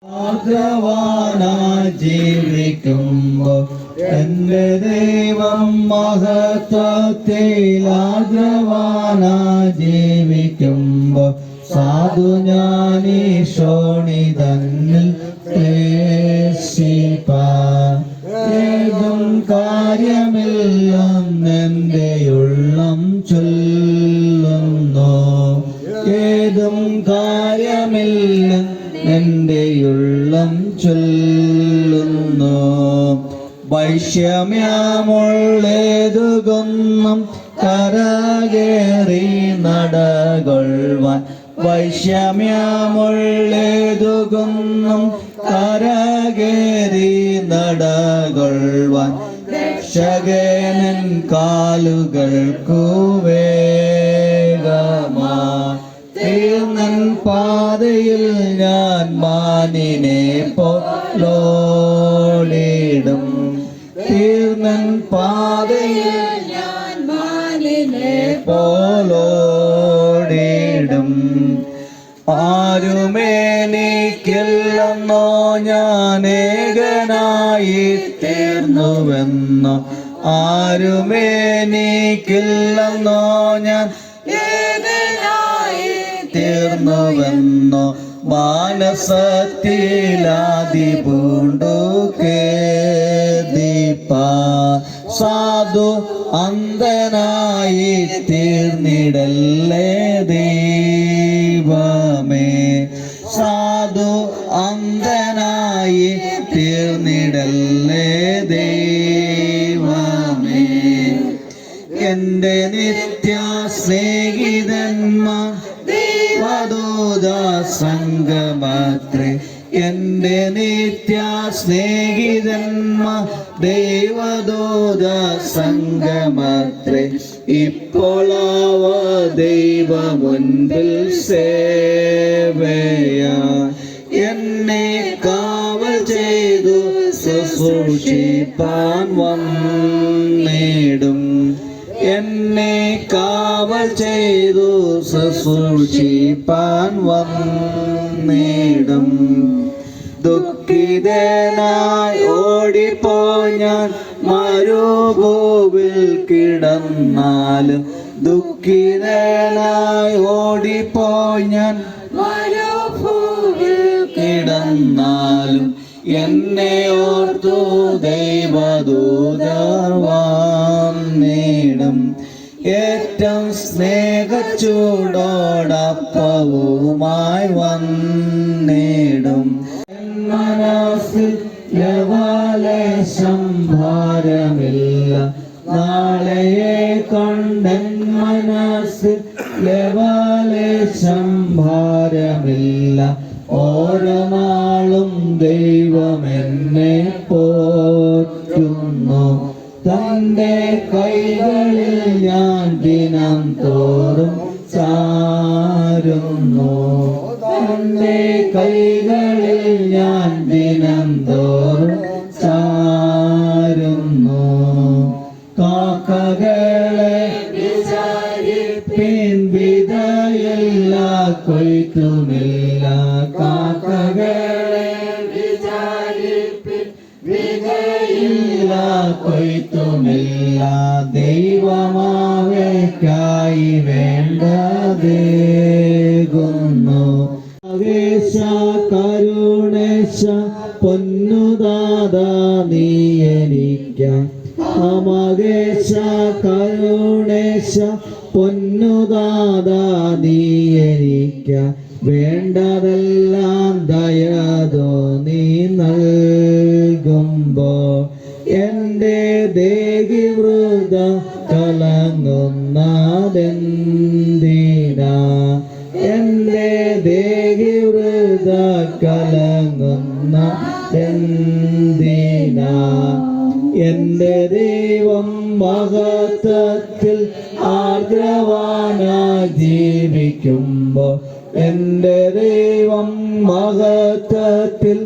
ആർദ്രവാനായി ജീവിക്കുമ്പോൾ എന്റെ ദൈവം മഹത്വത്തിൽ ആർദ്രവാനായി ജീവിക്കുമ്പോൾ സാധു ഞാനീ ശോണിതന്നിൽ ഏതും കാര്യമില്ലെന്നെന്റെ ഉള്ളം ചൊല്ലുന്നു. ഏതും കാര്യമില്ല എന്റെ ഉള്ളം ചൊല്ലുന്നു. വൈഷമ്യമുള്ളേതുകൊന്നും കരകേറി നടകൊള്ളുവാൻ വൈഷമ്യമുള്ളേതുകൊന്നും കരകേറി നടകൊള്ളുവാൻ രക്ഷകനൻ കാലുകൾക്കു വേഗമാ തീർന്നൻ പാതയിൽ ഞാൻ മാനിനെ പോലോടിടും. തീർന്നൻ പാതയിൽ ഞാൻ മാനിനെ പോലോടിടും. ആരുമേനിക്കില്ലെന്നോ ഞാൻ ഏകനായി തീർന്നുവെന്നോ. ആരുമേനിക്കില്ലെന്നോ ഞാൻ തീർന്നുവെന്നോ. മാനസത്തിലാദി പൂണ്ടു കേദിപ്പാ സാധു അന്ധനായി തീർന്നിടല്ലേ ദൈവമേ. സാധു അന്ധനായി തീർന്നിടല്ലേ ദൈവമേ. എന്റെ നിത്യ സ്നേഹിതന്മാർ ദൈവദൂത സംഗമത്രേ. എന്റെ നിത്യ സ്നേഹിതന്മാർ ദൈവദൂത സംഗമത്രേ. ഇപ്പോൾ അവ ദൈവ മുൻപിൽ സേവയാ എന്നെ കാവൽ ചെയ്തു ശുശ്രൂഷിപ്പാൻ വന്നിടും. എന്നെ കാവൽ ചെയ്തു ശുശ്രൂഷിപ്പാൻ വന്നിടും. ദുഃഖിതനായി ഓടിപ്പോയി ഞാൻ മരുഭൂവിൽ കിടന്നാലും. ദുഃഖിതനായി ഓടിപ്പോയി ഞാൻ മരുഭൂവിൽ കിടന്നാലും എന്നെ ഓർത്തു ദൈവദൂതർ വന്നിടും. ഏറ്റവും സ്നേഹച്ചൂടോടപ്പവുമായി വന്നിടും. മനസ്സിൽ ലവലേശം ഭാരമില്ല നാളെയെ കൊണ്ടെൻ മനസ്സിൽ ലവലേശം ഭാരമില്ല. ഓരോ നാളും ദൈവം എന്നെ പോറ്റുന്നു. തന്റെ കൈകളിൽ ഞാൻ ദിനം തോറും ചാരുന്നു. തന്റെ കൈകളിൽ ഞാൻ ദിനം തോറും ചാരുന്നു. കാക്കകളെ വിചാരിപ്പിൻ വിതയില്ല കൊയ്ത്തുമില്ല. കാക്കകളെ വിചാരിപ്പിൻ വിതയില്ല കൊയ്ത്തുമില്ല. ദൈവമാവയ്ക്കായി വേണ്ടതേകുന്നു. മകേശ കരുണേശ പൊന്നുദാദാ നീ എനിക്കായി. മകേശ കരുണേശ പൊന്നുദാദാ നീ എനിക്കായി. വേണ്ടതെല്ലാം ദയതോ നീ നൽകുമ്പോൾ എന്റെ ദേഹി വൃത കലങ്ങുന്നതെന്തിനാ. എന്റെ ദേഹി വൃത കലങ്ങുന്നതെന്തിനാ. എന്റെ ദൈവം മഹത്വത്തിൽ ആർദ്രവാനായി ജീവിക്കുമ്പോൾ എന്റെ ദൈവം മഹത്വത്തിൽ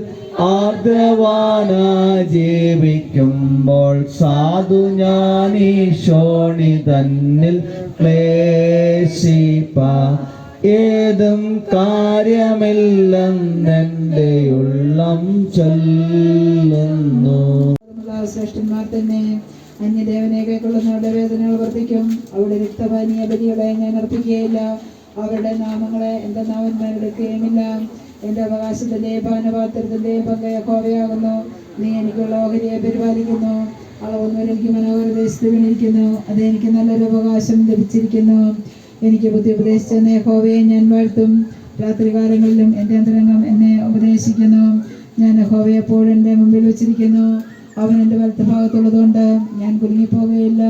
ആർദ്രവാനായി ജീവിക്കുമ്പോൾ സാധു ഞാനീ ശോണിതന്നിൽ ക്ലേശിപ്പാ ഏതും കാര്യമില്ലെന്നെൻ്റെ ഉള്ളിൽ ശരണം ചൊല്ലുന്നു. ശ്രേഷ്ഠന്മാർ തന്നെ അന്യദേവനെ കൈക്കൊള്ളുന്നവരുടെ വേദനകൾ വർദ്ധിക്കും. അവിടെ രക്തപാനീയ ബലികളെ ഞാൻ അർപ്പിക്കുകയില്ല. അവരുടെ നാമങ്ങളെ എൻ്റെ നാവന്മാരെടുക്കുകയുമില്ല. എൻ്റെ അവകാശത്തിൻ്റെ പാനപാത്രത്തിൻ്റെ പങ്ക് യഹോവയാകുന്നു. നീ എനിക്കുള്ള ഓഹരിയെ പരിപാലിക്കുന്നു. അളവൊന്നും എനിക്ക് മനോഹരദേശത്ത് വീണിരിക്കുന്നു. അത് എനിക്ക് നല്ലൊരു അവകാശം ലഭിച്ചിരിക്കുന്നു. എനിക്ക് ബുദ്ധി ഉപദേശിച്ച യഹോവയെ ഞാൻ വാഴ്ത്തും. രാത്രികാലങ്ങളിലും എൻ്റെ അന്തരംഗം എന്നെ ഉപദേശിക്കുന്നു. ഞാൻ യഹോവയെ എപ്പോഴും എൻ്റെ മുമ്പിൽ വെച്ചിരിക്കുന്നു. അവൻ എൻ്റെ വലത്തുഭാഗത്തുള്ളതുകൊണ്ട് ഞാൻ കുലുങ്ങിപ്പോകുകയില്ല.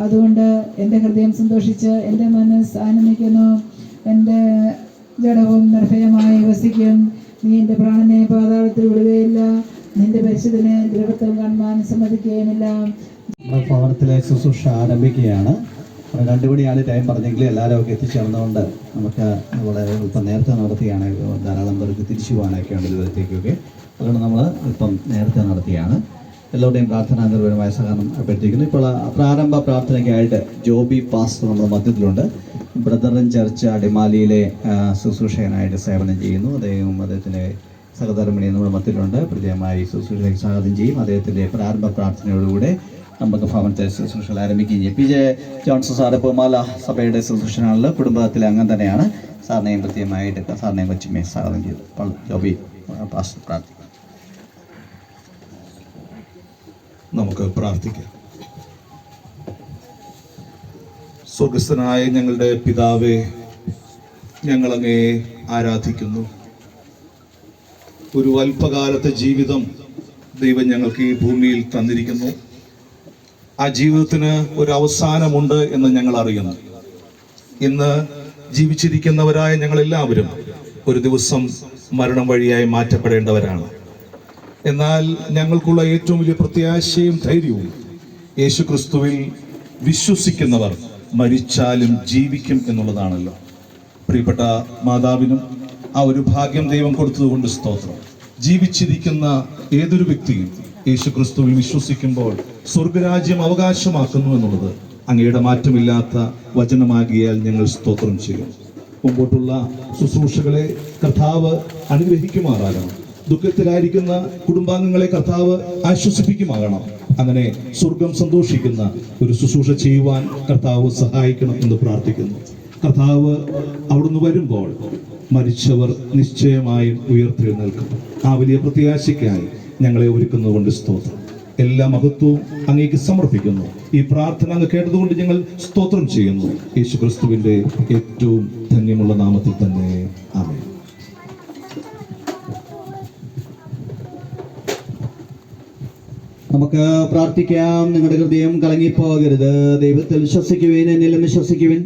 അതുകൊണ്ട് എൻ്റെ ഹൃദയം സന്തോഷിച്ച് എൻ്റെ മനസ്സ് ആനന്ദിക്കുന്നു. എൻ്റെ ജഡവും നിർഭയമായി വസിക്കും. നീ എൻ്റെ പ്രാണനെ പാതാളത്തിൽ വിടുകയില്ല. നിന്റെ പരിശുദ്ധനെ ദ്രവത്വം കാണുവാൻ സമ്മതിക്കുകയുമില്ല. ഭവനത്തിലെ ശുശ്രൂഷ ആരംഭിക്കുകയാണ്. 2 മണിയാണ് ടൈം പറഞ്ഞെങ്കിൽ എല്ലാവരും ഒക്കെ എത്തിച്ചേർന്നുകൊണ്ട് നമുക്ക് ഇവിടെ ഇപ്പം നേരത്തെ നടത്തിയാണ്. ധാരാളം പേർക്ക് തിരിച്ചു പോകാനൊക്കെ ഉണ്ട് ദൂരത്തേക്കൊക്കെ. അതുകൊണ്ട് നമ്മൾ ഇപ്പം നേരത്തെ നടത്തിയാണ്. എല്ലാവരുടെയും പ്രാർത്ഥന നിർവഹണമായ സഹകരണം അഭ്യർത്ഥിക്കുന്നു. ഇപ്പോൾ പ്രാരംഭ പ്രാർത്ഥനയ്ക്കായിട്ട് ജോബി പാസ്റ്റർ നമ്മുടെ മധ്യത്തിലുണ്ട്. ബ്രദറൻ ചർച്ച് അടിമാലിയിലെ ശുശ്രൂഷകനായിട്ട് സേവനം ചെയ്യുന്നു. അദ്ദേഹത്തിൻ്റെ സഹധർമ്മിണി നമ്മുടെ മധ്യത്തിലുണ്ട്. പ്രത്യേകമായി ശുശ്രൂഷയ്ക്ക് സ്വാഗതം ചെയ്യും. അദ്ദേഹത്തിൻ്റെ പ്രാരംഭ പ്രാർത്ഥനയോടുകൂടെ നമുക്ക് ഭവനത്തെ ശുശ്രൂഷകൾ ആരംഭിക്കുകയും ചെയ്യും. PJ ജോൺസൺ സാറ് പൂമാല സഭയുടെ ശുശ്രൂഷനാണല്ലോ, കുടുംബത്തിലെ അംഗം തന്നെയാണ്. സാറിനെയും പ്രത്യേകമായിട്ട് സാറിനെയും കൊച്ചുമേ സ്വാഗതം ചെയ്തു. അപ്പോൾ ജോബി പാസ്റ്റർ പ്രാർത്ഥിക്കും. നമുക്ക് പ്രാർത്ഥിക്കാം. സ്വർഗസ്ഥനായ ഞങ്ങളുടെ പിതാവേ, ഞങ്ങളങ്ങേ ആരാധിക്കുന്നു. ഒരു അല്പകാലത്തെ ജീവിതം ദൈവം ഞങ്ങൾക്ക് ഈ ഭൂമിയിൽ തന്നിരിക്കുന്നു. ആ ജീവിതത്തിന് ഒരു അവസാനമുണ്ട് എന്ന് ഞങ്ങൾ അറിയുന്നു. ഇന്ന് ജീവിച്ചിരിക്കുന്നവരായ ഞങ്ങളെല്ലാവരും ഒരു ദിവസം മരണം വഴിയായി മാറ്റപ്പെടേണ്ടവരാണ്. എന്നാൽ ഞങ്ങൾക്കുള്ള ഏറ്റവും വലിയ പ്രത്യാശയും ധൈര്യവും യേശു ക്രിസ്തുവിൽ വിശ്വസിക്കുന്നവർ മരിച്ചാലും ജീവിക്കും എന്നുള്ളതാണല്ലോ. പ്രിയപ്പെട്ട മാതാവിനും ആ ഒരു ഭാഗ്യം ദൈവം കൊടുത്തതുകൊണ്ട് സ്തോത്രം. ജീവിച്ചിരിക്കുന്ന ഏതൊരു വ്യക്തിയും യേശു ക്രിസ്തുവിൽ വിശ്വസിക്കുമ്പോൾ സ്വർഗരാജ്യം അവകാശമാക്കുന്നു എന്നുള്ളത് അങ്ങയുടെ മാറ്റമില്ലാത്ത വചനമാകിയാൽ ഞങ്ങൾ സ്തോത്രം ചെയ്യും. മുമ്പോട്ടുള്ള ശുശ്രൂഷകളെ കർത്താവ് അനുഗ്രഹിക്കുമാറാകണം. ദുഃഖത്തിലായിരിക്കുന്ന കുടുംബാംഗങ്ങളെ കർത്താവ് ആശ്വസിപ്പിക്കുമാകണം. അങ്ങനെ സ്വർഗം സന്തോഷിക്കുന്ന ഒരു ശുശ്രൂഷ ചെയ്യുവാൻ കർത്താവ് സഹായിക്കണം എന്ന് പ്രാർത്ഥിക്കുന്നു. കർത്താവ് അവിടുന്ന് വരുമ്പോൾ മരിച്ചവർ നിശ്ചയമായും ഉയർത്തെഴുന്നേൽക്കും. ആ വലിയ പ്രത്യാശയ്ക്കായി ഞങ്ങളെ ഒരുക്കുന്നതുകൊണ്ട് സ്തോത്രം. എല്ലാ മഹത്വവും അങ്ങേക്ക് സമർപ്പിക്കുന്നു. ഈ പ്രാർത്ഥന അങ്ങ് കേട്ടതുകൊണ്ട് ഞങ്ങൾ സ്തോത്രം ചെയ്യുന്നു. യേശു ക്രിസ്തുവിന്റെ ഏറ്റവും ധന്യമുള്ള നാമത്തിൽ തന്നെ ആമേൻ. നമുക്ക് പ്രാർത്ഥിക്കാം. നിങ്ങളുടെ ഹൃദയം കലങ്ങിപ്പോകരുത്. ദൈവത്തിൽ വിശ്വസിക്കുവിൻ, എന്നിലും വിശ്വസിക്കുവിൻ.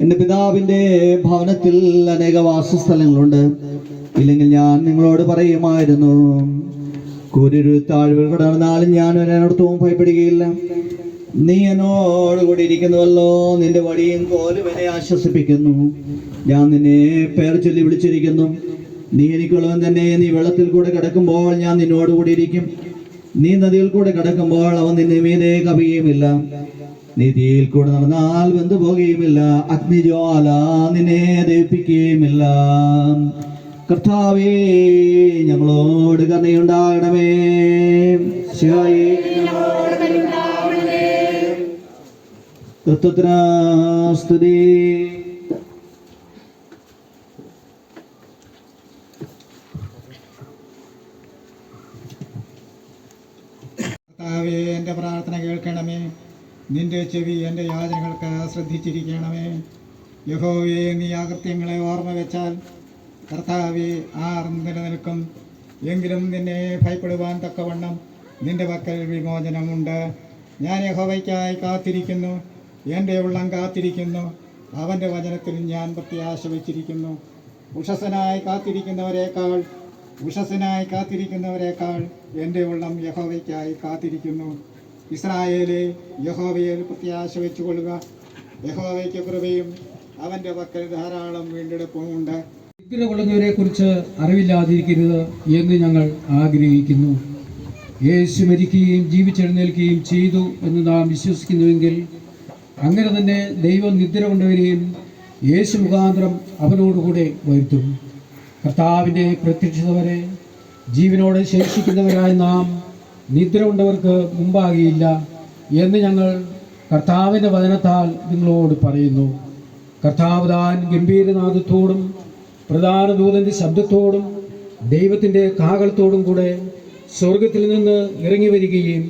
എൻ്റെ പിതാവിൻ്റെ ഭവനത്തിൽ അനേക വാസസ്ഥലങ്ങളുണ്ട്. ഇല്ലെങ്കിൽ ഞാൻ നിങ്ങളോട് പറയുമായിരുന്നു. കൂരിരു താഴ്വകൾ കടന്നാലും ഞാൻ ഒരിടത്തും ഭയപ്പെടുകയില്ല. നീ എന്നോട് കൂടി ഇരിക്കുന്നുവല്ലോ. നിന്റെ വടിയും കോലും എന്നെ ആശ്വസിപ്പിക്കുന്നു. ഞാൻ നിന്നെ പേർ ചൊല്ലി വിളിച്ചിരിക്കുന്നു. നീ എനിക്കുള്ളവൻ തന്നെ. നീ വെള്ളത്തിൽ കൂടെ കിടക്കുമ്പോൾ ഞാൻ നിന്നോട് കൂടി ഇരിക്കും. നീ നദിയിൽ കൂടെ കിടക്കുമ്പോൾ അവൻ നിന്നെ മീതെ കവിയുമില്ല. നീ തീയിൽ കൂടെ നടന്നാൽ വെന്തു പോകുകയുമില്ല. അഗ്നിജ്വാല നിന്നെ ദഹിപ്പിക്കുകയുമില്ല. കർത്താവേ, ഞങ്ങളോട് കരുണയുണ്ടാകണമേ. തൃത്വത്തിന് സ്തുതി. കർത്താവേ, എൻ്റെ പ്രാർത്ഥന കേൾക്കണമേ. നിന്റെ ചെവി എൻ്റെ യാചനകൾക്ക് ശ്രദ്ധിച്ചിരിക്കണമേ. യഹോവേ, നീ അകൃത്യങ്ങളെ ഓർമ്മ വെച്ചാൽ കർത്താവേ ആർ നിലനിൽക്കും. എങ്കിലും നിന്നെ ഭയപ്പെടുവാൻ തക്കവണ്ണം നിന്റെ പക്കൽ വിമോചനമുണ്ട്. ഞാൻ യഹോവയ്ക്കായി കാത്തിരിക്കുന്നു. എൻ്റെ ഉള്ളം കാത്തിരിക്കുന്നു. അവൻ്റെ വചനത്തിൽ ഞാൻ പ്രത്യാശ വച്ചിരിക്കുന്നു. ഉഷസ്സനായി കാത്തിരിക്കുന്നവരെക്കാൾ എൻ്റെ ഉള്ളം യഹോവയ്ക്കായി കാത്തിരിക്കുന്നു. ഇസ്രായേലെ, യഹോവയിൽ പ്രത്യാശ വെച്ചുകൊള്ളുക. യഹോവയ്ക്ക് കൃപയും അവൻ്റെ പക്കൽ ധാരാളം വീണ്ടെടുപ്പുമുണ്ട്. നിദ്ര കൊള്ളുന്നവരെ കുറിച്ച് അറിവില്ലാതിരിക്കരുത് എന്ന് ഞങ്ങൾ ആഗ്രഹിക്കുന്നു. യേശു മരിക്കുകയും ജീവിച്ചെഴുന്നേൽക്കുകയും ചെയ്തു എന്ന് നാം വിശ്വസിക്കുന്നുവെങ്കിൽ അങ്ങനെ തന്നെ ദൈവം നിദ്ര കൊണ്ടവരെയും യേശു മുഖാന്തരം അവനോടുകൂടെ വരുത്തും. കർത്താവിൻ്റെ പ്രത്യക്ഷത വരെ ജീവനോടെ ശേഷിക്കുന്നവരായ നാം നിദ്ര കൊണ്ടവർക്ക് മുമ്പാകിയില്ല എന്ന് ഞങ്ങൾ കർത്താവിൻ്റെ വചനത്താൽ നിങ്ങളോട് പറയുന്നു. കർത്താവ് താൻ ഗംഭീരനാദത്തോടും പ്രധാന ദൂതൻ്റെ ശബ്ദത്തോടും ദൈവത്തിൻ്റെ കാഹളത്തോടും കൂടെ സ്വർഗത്തിൽ നിന്ന് ഇറങ്ങി വരികയും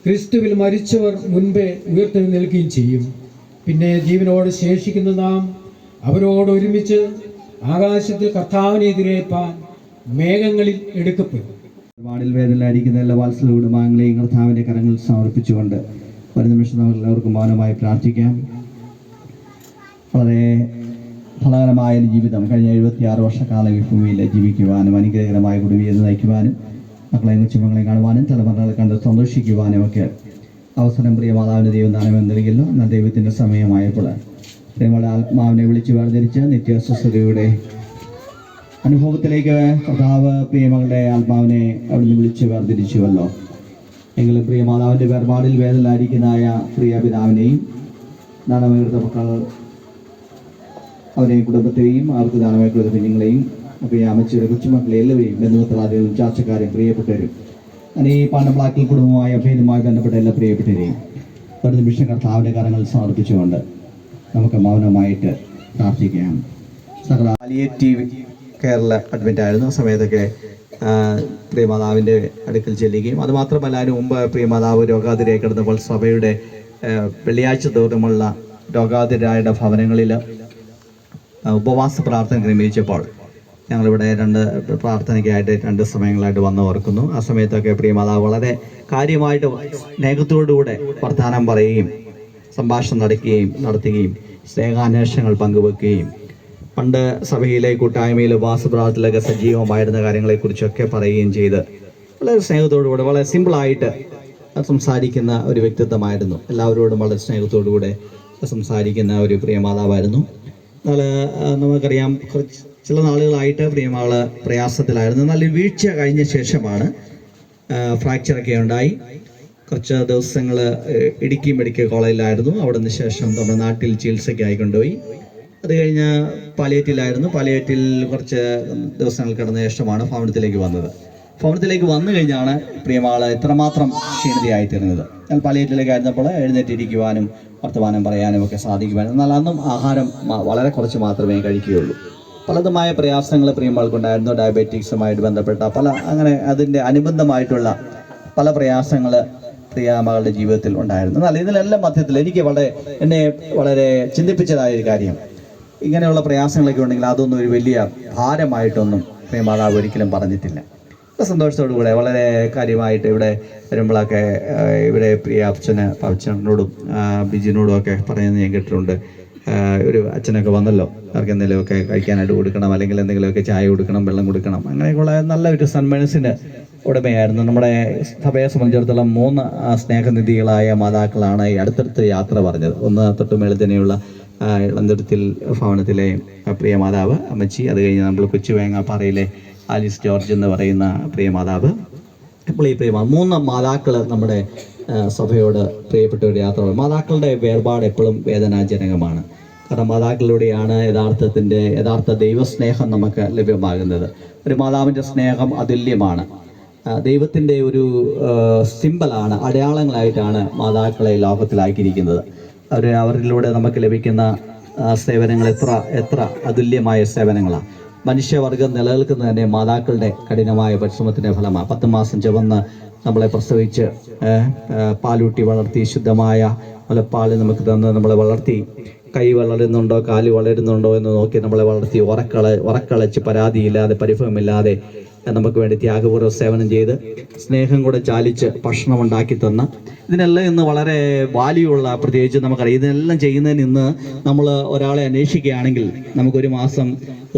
ക്രിസ്തുവിൽ മരിച്ചവർ മുൻപേ ഉയർത്തെഴുന്നേൽക്കുകയും ചെയ്യും. പിന്നെ ജീവനോട് ശേഷിക്കുന്ന നാം അവരോട് ഒരുമിച്ച് ആകാശത്തിൽ കർത്താവിനെ എതിരേൽപ്പാൻ മേഘങ്ങളിൽ എടുക്കപ്പെടും. ഒരുപാടിൽ വേദനയിലായിരിക്കുന്ന എല്ലാ വാത്സല കുടുംബാംഗങ്ങളെയും കർത്താവിൻ്റെ കരങ്ങളിൽ സമർപ്പിച്ചുകൊണ്ട് ഒരു നിമിഷം നമുക്ക് എല്ലാവർക്കും മൗനമായി പ്രാർത്ഥിക്കാം. വളരെ ഫലകരമായ ജീവിതം കഴിഞ്ഞ 76 വർഷക്കാലം ഈ ഭൂമിയിൽ ജീവിക്കുവാനും അനുഗ്രഹകരമായ കുടുംബജീവിതം നയിക്കുവാനും മക്കളെയും കൊച്ചുമക്കളെയും കാണുവാനും തലമുറകളെ കണ്ട് സന്തോഷിക്കുവാനും ഒക്കെ അവസരം പ്രിയ മാതാവിൻ്റെ ദൈവം ദാനം നൽകിയല്ലോ. എന്നാൽ ദൈവത്തിൻ്റെ സമയമായപ്പോൾ പ്രിയമുള്ള ആത്മാവിനെ വിളിച്ച് വേർതിരിച്ച് നിത്യസ്വസ്ഥതയുടെ അനുഭവത്തിലേക്ക് കർത്താവ് പ്രിയമകളുടെ ആത്മാവിനെ അവിടുന്ന് വിളിച്ച് വേർതിരിച്ചുവല്ലോ. എങ്കിലും പ്രിയ മാതാവിൻ്റെ വേർപാടിൽ വേദനയിലായിരിക്കുന്നതായ പ്രിയ പിതാവിനെയും ദാനമായി കൊടുത്ത മക്കൾ അവരെയും കുടുംബത്തെയും അവർക്ക് ദാനമായി കൊടുത്ത കുഞ്ഞുങ്ങളെയും പ്രിയ അമ്മച്ചിയുടെ കൊച്ചുമക്കളെ എല്ലാവരെയും ബന്ധുമിത്രാദികളും ചാർച്ചക്കാരെയും പ്രിയപ്പെട്ടവരും അങ്ങനെ ഈ പാണ്ടപ്ലാക്കിൽ കുടുംബവുമായി അഭേദമായി ബന്ധപ്പെട്ട എല്ലാ പ്രിയപ്പെട്ടവരെയും ഒരു നിമിഷം കർത്താവിൻ്റെ കരങ്ങൾ സമർപ്പിച്ചുകൊണ്ട് നമുക്ക് മൗനമായിട്ട് പ്രാർത്ഥിക്കാം. പാലിയേറ്റീവ് കെയറിൽ അഡ്മിറ്റ് ആയിരുന്നു. ആ സമയത്തൊക്കെ പ്രിയമാതാവിൻ്റെ അടുക്കൽ ചെല്ലുകയും അതുമാത്രമല്ല അതിന് മുമ്പ് പ്രിയമാതാവ് രോഗാതിരായി കിടന്നപ്പോൾ സഭയുടെ വെള്ളിയാഴ്ച തോറുമുള്ള രോഗാതിരായുടെ ഭവനങ്ങളിൽ ഉപവാസ പ്രാർത്ഥന ക്രമീകരിച്ചപ്പോൾ ഞങ്ങളിവിടെ പ്രാർത്ഥനയ്ക്കായിട്ട് 2 സമയങ്ങളായിട്ട് വന്ന് ഓർക്കുന്നു. ആ സമയത്തൊക്കെ പ്രിയമാതാവ് വളരെ കാര്യമായിട്ട് സ്നേഹത്തോടുകൂടെ വർത്തമാനം പറയുകയും സംഭാഷണം നടത്തുകയും സ്നേഹാന്വേഷണങ്ങൾ പങ്കുവെക്കുകയും പണ്ട് സഭയിലെ കൂട്ടായ്മയിൽ ഉപവാസപ്രാർത്ഥനയിലൊക്കെ സജീവമായിരുന്ന കാര്യങ്ങളെക്കുറിച്ചൊക്കെ പറയുകയും ചെയ്ത് വളരെ സ്നേഹത്തോടുകൂടെ വളരെ സിമ്പിളായിട്ട് സംസാരിക്കുന്ന ഒരു വ്യക്തിത്വമായിരുന്നു. എല്ലാവരോടും വളരെ സ്നേഹത്തോടുകൂടെ സംസാരിക്കുന്ന ഒരു പ്രിയമാതാവായിരുന്നു. എന്നാൽ നമുക്കറിയാം ചില നാളുകളായിട്ട് പ്രിയമാള് പ്രയാസത്തിലായിരുന്നു. എന്നാൽ വീഴ്ച കഴിഞ്ഞ ശേഷമാണ് ഫ്രാക്ചറൊക്കെ ഉണ്ടായി. കുറച്ച് ദിവസങ്ങൾ ഇടുക്കി മെഡിക്കൽ കോളേജിലായിരുന്നു. അവിടെ നിന്ന് ശേഷം നമ്മുടെ നാട്ടിൽ ചികിത്സയ്ക്കായി കൊണ്ടുപോയി. അത് കഴിഞ്ഞ് പാലിയേറ്റിൽ കുറച്ച് ദിവസങ്ങൾ കിടന്ന ശേഷമാണ് ഭവനത്തിലേക്ക് വന്നത്. ഭവനത്തിലേക്ക് വന്നു കഴിഞ്ഞാണ് പ്രിയമാള് ഇത്രമാത്രം ക്ഷീണിതയായി തീർന്നത്. എന്നാൽ പാലിയേറ്റിലേക്ക് ആയിരുന്നപ്പോൾ എഴുന്നേറ്റിരിക്കുവാനും വർത്തമാനം പറയാനും ഒക്കെ സാധിക്കുവാനും, എന്നാൽ അന്നും ആഹാരം വളരെ കുറച്ച് മാത്രമേ കഴിക്കുകയുള്ളൂ. പലതുമായ പ്രയാസങ്ങൾ പ്രിയമാൾക്കുണ്ടായിരുന്നു. ഡയബറ്റീസുമായിട്ട് ബന്ധപ്പെട്ട അങ്ങനെ അതിൻ്റെ അനുബന്ധമായിട്ടുള്ള പല പ്രയാസങ്ങൾ പ്രിയ മകളുടെ ജീവിതത്തിൽ ഉണ്ടായിരുന്നു. എന്നാൽ ഇതിലെല്ലാം മധ്യത്തിൽ എനിക്ക് എന്നെ വളരെ ചിന്തിപ്പിച്ചതായ ഒരു കാര്യം, ഇങ്ങനെയുള്ള പ്രയാസങ്ങളൊക്കെ ഉണ്ടെങ്കിൽ അതൊന്നും ഒരു വലിയ ഭാരമായിട്ടൊന്നും പ്രിയമാതാവ് ഒരിക്കലും പറഞ്ഞിട്ടില്ല. സന്തോഷത്തോടു കൂടെ വളരെ കാര്യമായിട്ട് ഇവിടെ വരുമ്പോഴൊക്കെ ഇവിടെ പ്രിയ അച്ഛനോടും ബിജിനോടും ഒക്കെ പറയുന്നത് ഞാൻ കേട്ടിട്ടുണ്ട്. ഒരു അച്ഛനൊക്കെ വന്നല്ലോ, അവർക്ക് എന്തെങ്കിലുമൊക്കെ കഴിക്കാനായിട്ട് കൊടുക്കണം, അല്ലെങ്കിൽ എന്തെങ്കിലുമൊക്കെ ചായ കൊടുക്കണം, വെള്ളം കൊടുക്കണം, അങ്ങനെയൊക്കെയുള്ള നല്ല ഒരു സന്മനസ്സിന് ഉടമയായിരുന്നു. നമ്മുടെ സഭയെ സംബന്ധിച്ചിടത്തോളം 3 സ്നേഹനിധികളായ മാതാക്കളാണ് ഈ അടുത്തടുത്ത് യാത്ര പറഞ്ഞത്. ഒന്ന് തൊട്ടുമേളിൽ തന്നെയുള്ള ഇളന്തുരുത്തിൽ ഭവനത്തിലെ പ്രിയ മാതാവ് അമ്മച്ചി, അത് കഴിഞ്ഞ് നമ്മൾ കൊച്ചുവേങ്ങാപ്പാറയിലെ ആലിസ് ജോർജ് എന്ന് പറയുന്ന പ്രിയ മാതാവ്. ഇപ്പോൾ ഈ 3 മാതാക്കൾ നമ്മുടെ സഭയോട് പ്രിയപ്പെട്ട ഒരു യാത്ര. മാതാക്കളുടെ വേർപാട് എപ്പോഴും വേദനാജനകമാണ്. കാരണം മാതാക്കളിലൂടെയാണ് യഥാർത്ഥ ദൈവസ്നേഹം നമുക്ക് ലഭ്യമാകുന്നത്. ഒരു മാതാവിൻ്റെ സ്നേഹം അതുല്യമാണ്. ദൈവത്തിൻ്റെ ഒരു സിമ്പലാണ്, അടയാളങ്ങളായിട്ടാണ് മാതാക്കളെ ലോകത്തിലാക്കിയിരിക്കുന്നത്. അവരിലൂടെ നമുക്ക് ലഭിക്കുന്ന സേവനങ്ങൾ എത്ര അതുല്യമായ സേവനങ്ങളാണ്. മനുഷ്യവർഗം നിലനിൽക്കുന്നത് തന്നെ മാതാക്കളുടെ കഠിനമായ പരിശ്രമത്തിൻ്റെ ഫലമാണ്. 10 മാസം ചുവന്ന് നമ്മളെ പ്രസവിച്ച് പാലൂട്ടി വളർത്തി ശുദ്ധമായ മുലപ്പാൽ നമുക്ക് തന്ന് നമ്മളെ വളർത്തി, കൈ വളരുന്നുണ്ടോ കാല് വളരുന്നുണ്ടോ എന്ന് നോക്കി നമ്മളെ വളർത്തി ഉറക്കളച്ച് പരാതിയില്ലാതെ പരിഭവമില്ലാതെ നമുക്ക് വേണ്ടി ത്യാഗപൂർവ്വ സേവനം ചെയ്ത് സ്നേഹം കൂടെ ചാലിച്ച് ഭക്ഷണം ഉണ്ടാക്കി തന്ന ഇതിനെല്ലാം ഇന്ന് വളരെ വാല്യുള്ള, പ്രത്യേകിച്ച് നമുക്കറിയാം ഇതിനെല്ലാം ചെയ്യുന്നതിന് ഇന്ന് നമ്മൾ ഒരാളെ അന്വേഷിക്കുകയാണെങ്കിൽ നമുക്കൊരു മാസം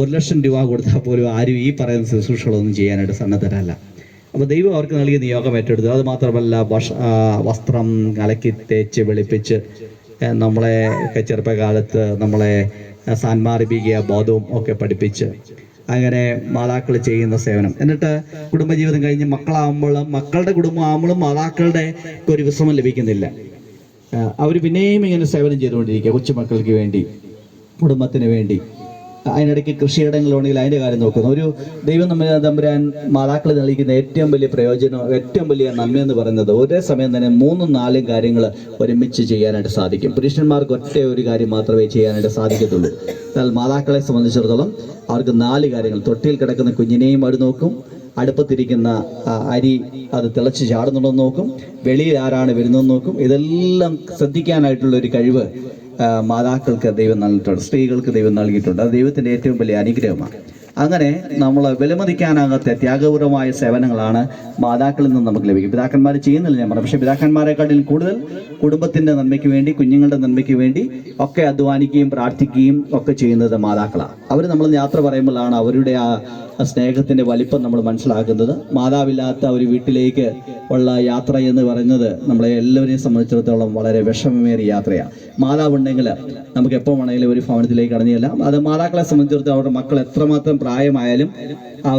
1,00,000 രൂപ കൊടുത്താൽ പോലും ആരും ഈ പറയുന്ന ശുശ്രൂഷകളൊന്നും ചെയ്യാനായിട്ട് സന്നദ്ധരല്ല. അപ്പോൾ ദൈവം അവർക്ക് നൽകിയ നിയോഗം ഏറ്റെടുത്തു. അത് മാത്രമല്ല വസ്ത്രം അലക്കി തേച്ച് വെളുപ്പിച്ച് നമ്മളെ ചെറുപ്പകാലത്ത് നമ്മളെ സാൻമാർബിക ബോധവും ഒക്കെ പഠിപ്പിച്ച് അങ്ങനെ മാതാക്കൾ ചെയ്യുന്ന സേവനം. എന്നിട്ട് കുടുംബജീവിതം കഴിഞ്ഞ് മക്കളുടെ കുടുംബമാകുമ്പോഴും മാതാക്കളുടെ ഒരു വിശ്രമം ലഭിക്കുന്നില്ല. അവർ പിന്നെയും ഇങ്ങനെ സേവനം ചെയ്തുകൊണ്ടിരിക്കുക. കൊച്ചുമക്കൾക്ക് വേണ്ടി, കുടുംബത്തിന് വേണ്ടി അതിനിടയ്ക്ക് കൃഷിയിടങ്ങളുണ്ടെങ്കിൽ അതിൻ്റെ കാര്യം നോക്കുന്നു. ഒരു ദൈവം തമ്പുരാൻ മാതാക്കൾ നൽകിക്കുന്ന ഏറ്റവും വലിയ പ്രയോജനം, ഏറ്റവും വലിയ നന്മയെന്ന് പറയുന്നത് ഒരേ സമയം തന്നെ 3-4 കാര്യങ്ങൾ ഒരുമിച്ച് ചെയ്യാനായിട്ട് സാധിക്കും. പുരുഷന്മാർക്ക് ഒറ്റ ഒരു കാര്യം മാത്രമേ ചെയ്യാനായിട്ട് സാധിക്കത്തുള്ളൂ. എന്നാൽ മാതാക്കളെ സംബന്ധിച്ചിടത്തോളം അവർക്ക് 4 കാര്യങ്ങൾ. തൊട്ടിയിൽ കിടക്കുന്ന കുഞ്ഞിനെയും അവർ നോക്കും, അടുപ്പത്തിരിക്കുന്ന അരി അത് തിളച്ച് ചാടുന്നുണ്ടെന്ന് നോക്കും, വെളിയിൽ ആരാണ് വരുന്നതെന്ന് നോക്കും. ഇതെല്ലാം ശ്രദ്ധിക്കാനായിട്ടുള്ള ഒരു കഴിവ് മാതാക്കൾക്ക് ദൈവം നൽകിയിട്ടുണ്ട്, സ്ത്രീകൾക്ക് ദൈവം നൽകിയിട്ടുണ്ട്. അത് ദൈവത്തിൻ്റെ ഏറ്റവും വലിയ അനുഗ്രഹമാണ്. അങ്ങനെ നമ്മൾ വിലമതിക്കാനാകാത്ത ത്യാഗപൂർവമായ സേവനങ്ങളാണ് മാതാക്കളിൽ നിന്ന് നമുക്ക് ലഭിക്കും. പിതാക്കന്മാർ ചെയ്യുന്നില്ല ഞാൻ പറഞ്ഞു, പക്ഷേ പിതാക്കന്മാരെക്കാട്ടിലും കൂടുതൽ കുടുംബത്തിൻ്റെ നന്മയ്ക്ക് വേണ്ടി, കുഞ്ഞുങ്ങളുടെ നന്മയ്ക്ക് വേണ്ടി ഒക്കെ അധ്വാനിക്കുകയും പ്രാർത്ഥിക്കുകയും ഒക്കെ ചെയ്യുന്നത് മാതാക്കളാണ്. അവർ നമ്മൾ യാത്ര പറയുമ്പോഴാണ് അവരുടെ ആ സ്നേഹത്തിൻ്റെ വലിപ്പം നമ്മൾ മനസ്സിലാക്കുന്നത്. മാതാവില്ലാത്ത ഒരു വീട്ടിലേക്ക് ഉള്ള യാത്ര എന്ന് പറയുന്നത് നമ്മളെ എല്ലാവരെയും സംബന്ധിച്ചിടത്തോളം വളരെ വിഷമമേറിയ യാത്രയാണ്. മാതാവുണ്ടെങ്കിൽ നമുക്ക് എപ്പോൾ വേണമെങ്കിലും ഒരു ഭവനത്തിലേക്ക് കടന്നു ചെല്ലാം. അത് മാതാക്കളെ സംബന്ധിച്ചിടത്തോളം അവരുടെ മക്കൾ എത്രമാത്രം പ്രായമായാലും ആ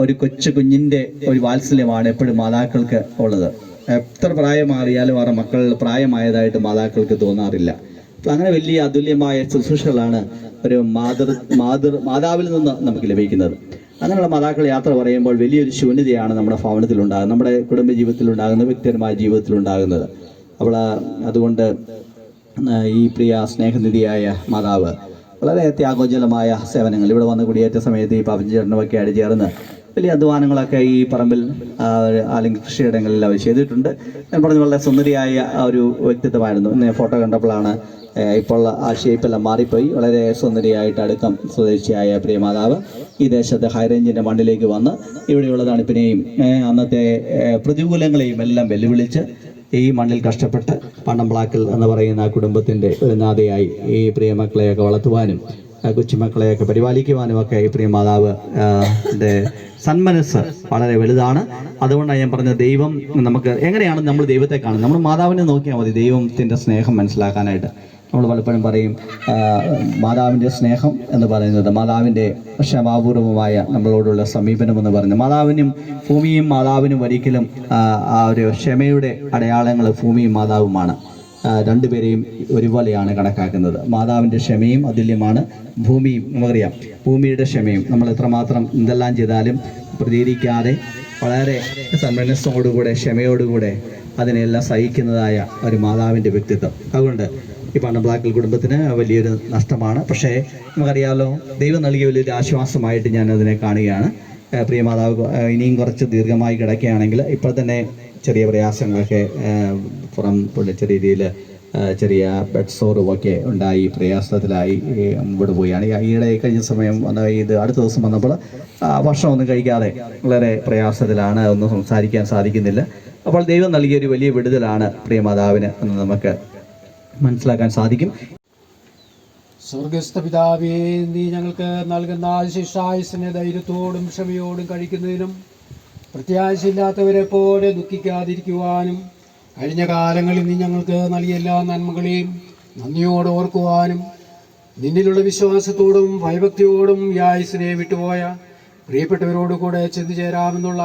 ഒരു കൊച്ചു കുഞ്ഞിൻ്റെ ഒരു വാത്സല്യമാണ് എപ്പോഴും മാതാക്കൾക്ക് ഉള്ളത്. എത്ര പ്രായം മാറിയാലും അവരുടെ മക്കൾ പ്രായമായതായിട്ട് മാതാക്കൾക്ക് തോന്നാറില്ല. അങ്ങനെ വലിയ അതുല്യമായ ശുശ്രൂഷകളാണ് ഒരു മാതാവിൽ നിന്ന് നമുക്ക് ലഭിക്കുന്നത്. അങ്ങനെയുള്ള മാതാക്കൾ യാത്ര പറയുമ്പോൾ വലിയൊരു ശൂന്യതയാണ് നമ്മുടെ ഭവനത്തിലുണ്ടാകുന്നത്, നമ്മുടെ കുടുംബ ജീവിതത്തിലുണ്ടാകുന്നത്, വ്യക്തിപരമായ ജീവിതത്തിലുണ്ടാകുന്നത്. അതുകൊണ്ട് ഈ പ്രിയ സ്നേഹനിധിയായ മാതാവ് വളരെ ത്യാഗോജ്വലമായ സേവനങ്ങൾ ഇവിടെ വന്ന് കുടിയേറ്റ സമയത്ത് ഈ പവഞ്ചേട്ടനുമൊക്കെ ആയിട്ട് ചേർന്ന് വലിയ അധ്വാനങ്ങളൊക്കെ ഈ പറമ്പിൽ അല്ലെങ്കിൽ കൃഷിയിടങ്ങളിൽ അവർ ചെയ്തിട്ടുണ്ട്. ഞാൻ പറഞ്ഞ വളരെ സുന്ദരിയായ ഒരു വ്യക്തിത്വമായിരുന്നു. ഫോട്ടോ കണ്ടപ്പോഴാണ് ഇപ്പോൾ ആ ഷേപ്പെല്ലാം മാറിപ്പോയി. വളരെ സുന്ദരിയായിട്ട് അടുക്കം സ്വദേശിയായ പ്രിയ മാതാവ് ഈ ദേശത്തെ ഹൈറേഞ്ചിൻ്റെ മണ്ണിലേക്ക് വന്ന് ഇവിടെയുള്ള തണുപ്പിനെയും അന്നത്തെ പ്രതികൂലങ്ങളെയും എല്ലാം വെല്ലുവിളിച്ച് ഈ മണ്ണിൽ കഷ്ടപ്പെട്ട് പണ്ടംപ്ലാക്കൽ എന്ന് പറയുന്ന കുടുംബത്തിൻ്റെ ഒരു നാഥയായി ഈ പ്രിയ മക്കളെയൊക്കെ വളർത്തുവാനും കൊച്ചുമക്കളെയൊക്കെ പരിപാലിക്കുവാനും ഒക്കെ ഈ പ്രിയ മാതാവ് സന്മനസ് വളരെ വലുതാണ്. അതുകൊണ്ടാണ് ഞാൻ പറഞ്ഞത്, ദൈവം നമുക്ക് എങ്ങനെയാണ് നമ്മൾ ദൈവത്തെ കാണുന്നത്? നമ്മൾ മാതാവിനെ നോക്കിയാൽ മതി ദൈവത്തിൻ്റെ സ്നേഹം മനസ്സിലാക്കാനായിട്ട്. നമ്മൾ പലപ്പോഴും പറയും മാതാവിൻ്റെ സ്നേഹം എന്ന് പറയുന്നത് മാതാവിൻ്റെ ക്ഷമാപൂർവമായ നമ്മളോടുള്ള സമീപനം എന്ന് പറയുന്നത്. മാതാവിനും ഭൂമിയും മാതാവിനും ഒരിക്കലും ആ ഒരു ക്ഷമയുടെ അടയാളങ്ങൾ ഭൂമിയും മാതാവുമാണ്. രണ്ടുപേരെയും ഒരുപോലെയാണ് കണക്കാക്കുന്നത്. മാതാവിൻ്റെ ക്ഷമയും അതുല്യമാണ്, ഭൂമിയും നമുക്കറിയാം ഭൂമിയുടെ ക്ഷമയും. നമ്മൾ എത്രമാത്രം എന്തെല്ലാം ചെയ്താലും പ്രതികരിക്കാതെ വളരെ സന്മനസ്സോടുകൂടെ ക്ഷമയോടുകൂടെ അതിനെല്ലാം സഹിക്കുന്നതായ ഒരു മാതാവിൻ്റെ വ്യക്തിത്വം. അതുകൊണ്ട് ഈ പണ്ടംപ്ലാക്കൽ കുടുംബത്തിന് വലിയൊരു നഷ്ടമാണ്. പക്ഷേ നമുക്കറിയാമല്ലോ, ദൈവം നൽകിയ വലിയൊരു ആശ്വാസമായിട്ട് ഞാൻ അതിനെ കാണുകയാണ്. പ്രിയ മാതാവ് ഇനിയും കുറച്ച് ദീർഘമായി കിടക്കുകയാണെങ്കിൽ ഇപ്പോൾ തന്നെ ചെറിയ പ്രയാസങ്ങളൊക്കെ പൊള്ളിച്ച രീതിയിൽ ചെറിയ ബെഡ് സോറുമൊക്കെ ഉണ്ടായി പ്രയാസത്തിലായി ഇവിടെ പോയാണ്. ഈയിടെ കഴിഞ്ഞ സമയം ഇത് അടുത്ത ദിവസം വന്നപ്പോൾ ഭക്ഷണമൊന്നും കഴിക്കാതെ വളരെ പ്രയാസത്തിലാണ്, ഒന്നും സംസാരിക്കാൻ സാധിക്കുന്നില്ല. അപ്പോൾ ദൈവം നൽകിയൊരു വലിയ വിടുതലാണ് പ്രിയ മാതാവിന് എന്ന് നമുക്ക് മനസ്സിലാക്കാൻ സാധിക്കും. സ്വർഗസ്ഥ പിതാവേ, നീ ഞങ്ങൾക്ക് നൽകുന്ന ശിഷ്ടായുസിനെ ധൈര്യത്തോടും ക്ഷമയോടും കഴിക്കുന്നതിനും പ്രത്യാശയില്ലാത്തവരെ പോലെ ദുഃഖിക്കാതിരിക്കുവാനും കഴിഞ്ഞ കാലങ്ങളിൽ നീ ഞങ്ങൾക്ക് നൽകിയ എല്ലാ നന്മകളെയും നന്ദിയോടെ ഓർക്കുവാനും നിന്നിലുള്ള വിശ്വാസത്തോടും ഭയഭക്തിയോടും ഈ ആയുസിനെ വിട്ടുപോയ പ്രിയപ്പെട്ടവരോട് കൂടെ ചെന്നു ചേരാമെന്നുള്ള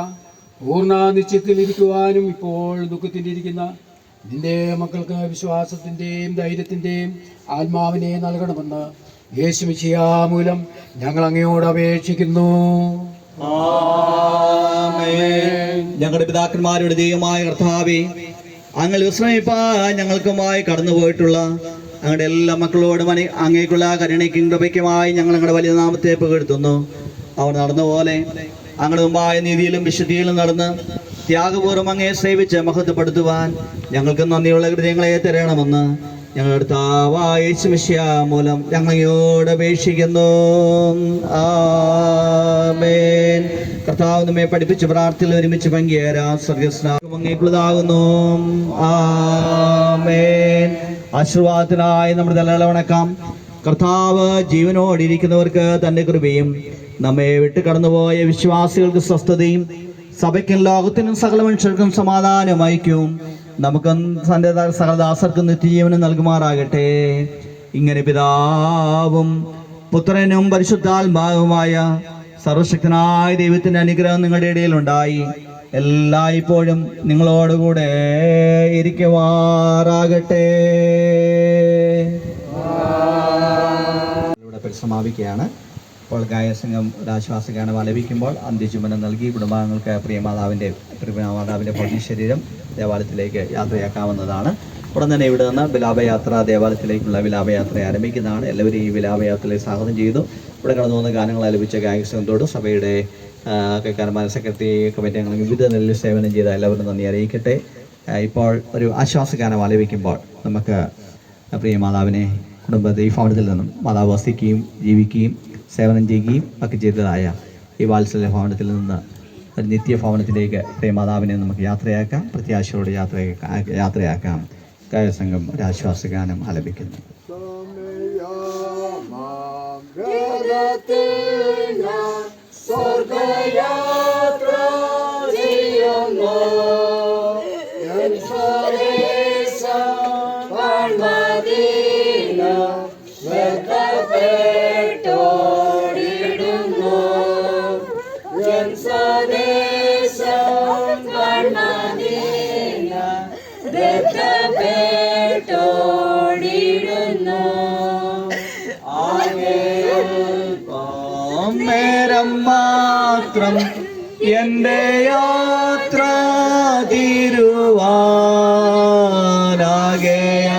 പൂർണ്ണ നിശ്ചയത്തിലിരിക്കുവാനും ഇപ്പോൾ ദുഃഖത്തിലിരിക്കുന്ന നിന്റെ മക്കൾക്ക് വിശ്വാസത്തിൻ്റെയും ധൈര്യത്തിൻ്റെയും ആത്മാവിനെ നൽകണമെന്ന് യേശുമിശിഹാ മൂലം ഞങ്ങൾ അങ്ങയോട് അപേക്ഷിക്കുന്നു. ഞങ്ങളുടെ പിതാക്കന്മാരുടെ ദൈവമായ കർത്താവേ, അങ്ങ് വിശ്രമിപ്പാൻ ഞങ്ങൾക്കുമായി കടന്നുപോയിട്ടുള്ള ഞങ്ങളുടെ എല്ലാ മക്കളോടും അങ്ങേക്കുള്ള കരുണയ്ക്കും കൃപയ്ക്കുമായി ഞങ്ങൾ ഞങ്ങളുടെ വലിയ നാമത്തെ പുകഴ്ത്തുന്നു. അവർ നടന്ന പോലെ അങ്ങയുടെ മുമ്പായ നീതിയിലും വിശുദ്ധിയിലും നടന്ന് ത്യാഗപൂർവ്വം അങ്ങയെ സേവിച്ച് മഹത്വപ്പെടുത്തുവാൻ ഞങ്ങൾക്ക് നന്ദിയുള്ള ഹൃദയങ്ങളെ തരണമെന്ന് ഞങ്ങളുടെ കർത്താവായ യേശുമിശിഹാ മൂലം ഞങ്ങളോട് അപേക്ഷിക്കുന്നു. ആമേൻ. കർത്താവ് നമ്മെ പഠിപ്പിച്ച് പ്രാർത്ഥനയിൽ ഒരുമിച്ച് പങ്കുചേരാം. സ്വർഗ്ഗസ്നാകും അങ്ങേക്കുള്ളതാകുന്നു. ആമേൻ. ആശീർവാദത്തിനായി നമ്മുടെ തലകളെ വണക്കാം. കർത്താവ് ജീവനോടിരിക്കുന്നവർക്ക് തൻ്റെ കൃപയും നമ്മെ വിട്ട് കടന്നുപോയ വിശ്വാസികൾക്ക് സ്വസ്ഥതയും സഭയ്ക്കും ലോകത്തിനും സകല മനുഷ്യർക്കും സമാധാനം അയക്കും. നമുക്കും തൻ്റെ സകലദാസർക്കും നിത്യജീവനം നൽകുമാറാകട്ടെ. ഇങ്ങനെ പിതാവും പുത്രനും പരിശുദ്ധാത്മാവുമായ സർവശക്തനായ ദൈവത്തിൻ്റെ അനുഗ്രഹം നിങ്ങളുടെ ഇടയിലുണ്ടായി എല്ലായ്പ്പോഴും നിങ്ങളോടുകൂടെ ഇരിക്കുമാറാകട്ടെ. ഇവിടെ പരിസമാപിക്കുകയാണ്. ഇപ്പോൾ ഗായകസംഘം ഒരു ആശ്വാസഗാനം ആലപിക്കുമ്പോൾ അന്ത്യചുമനം നൽകി കുടുംബാംഗങ്ങൾക്ക് പ്രിയമാതാവിൻ്റെ ഭൗതിക ശരീരം ദേവാലയത്തിലേക്ക് യാത്രയാക്കാവുന്നതാണ്. ഉടൻ തന്നെ ഇവിടെ നിന്ന് വിലാപയാത്ര ദേവാലയത്തിലേക്കുള്ള വിലാപയാത്ര ആരംഭിക്കുന്നതാണ്. എല്ലാവരും ഈ വിലാപയാത്രയിൽ സ്വാഗതം ചെയ്തു. ഇവിടെ കടന്നു വന്ന ഗാനങ്ങൾ ആലപിച്ച ഗായകസംഘത്തോട് സഭയുടെ കൈക്കാരന്മാർ, സെക്രട്ടറി, കമ്മിറ്റി അംഗങ്ങൾ, വിവിധ നിലയിൽ സേവനം ചെയ്ത എല്ലാവരും നന്ദി അറിയിക്കട്ടെ. ഇപ്പോൾ ഒരു ആശ്വാസഗാനം ആലപിക്കുമ്പോൾ നമുക്ക് പ്രിയ മാതാവിനെ കുടുംബത്തെ ഈ ഭവനത്തിൽ നിന്നും മാതാവ് വസിക്കുകയും ജീവിക്കുകയും സേവനം ചെയ്യുകയും ഒക്കെ ചെയ്തതായ ഈ വാത്സല്യ ഭവനത്തിൽ നിന്ന് ഒരു നിത്യഭവനത്തിലേക്ക് പ്രിയ മാതാവിനെ നമുക്ക് യാത്രയാക്കാം. പ്രത്യാശയോടെ യാത്രയാക്കാം. ഗായകസംഘം ഒരു ആശ്വാസഗാനം ആലപിക്കുന്നു. നേരം മാത്രം എൻ്റെ യാത്ര തീരുവാനാകെ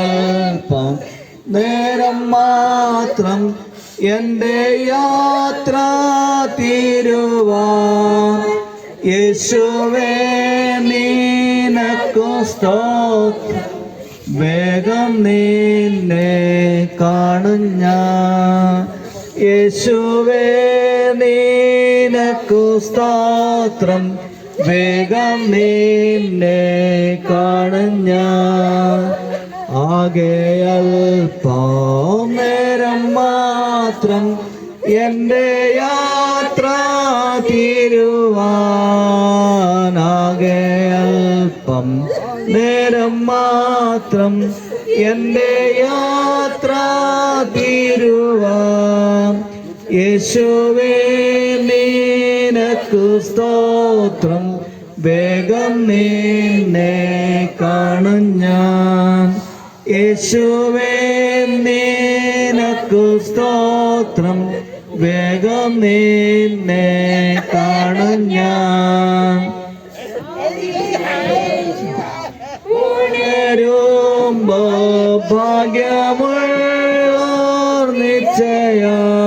അല്പം നേരം മാത്രം എൻ്റെ യാത്ര തീരുവാൻ യേശുവേ നിനക്കു സ്തോത്രം. വേഗം നിന്നെ കാണും ഞാൻ. യേശുവേ നിനക്കു സ്തോത്രം. വേഗം നിന്നെ കാണും ഞാൻ. ആകെ അല്പം നേരം മാത്രം എൻ്റെ യാത്ര തീരുവാനാകെ അല്പം നേരം മാത്രം എൻ്റെ യാത്ര തീരുവാൻ യേശുവേ നിനക്കു സ്തോത്രം. വേഗം നിന്നെ കാണും ഞാൻ. യേശുവേ നിനക്കു സ്തോത്രം. വേഗം നിന്നെ കാണും ഞാൻ. ഉണരുമ്പോ ഭാഗ്യമുള്ളോർ നിശ്ചയം.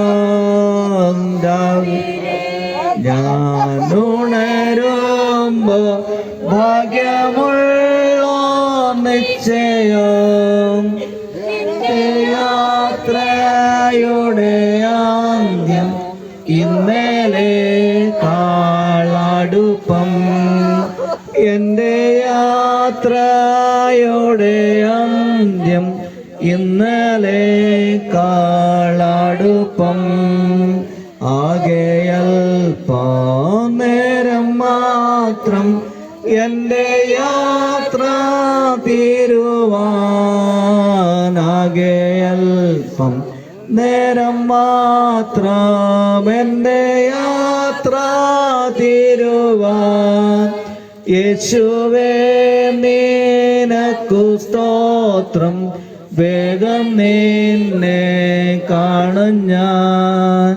ഞാൻ ഉണരുമ്പോ ഭാഗ്യമുള്ളോർ നിശ്ചയം. യാത്രയുടെ അന്ത്യം ഇന്നലെ കാളടുപ്പം. എൻ്റെ യാത്രയുടെ അന്ത്യം ഇന്നലെ കാളടുപ്പം. ആകെ അല്പം നേരം മാത്രം എൻ്റെ യാത്ര തീരുവാനാകെ അല്പം നേരം മാത്രം എൻ്റെ യാത്ര തീരുവാൻ യേശുവേ നിനക്കു സ്തോത്രം. വേഗം നിന്നെ കാണും ഞാൻ.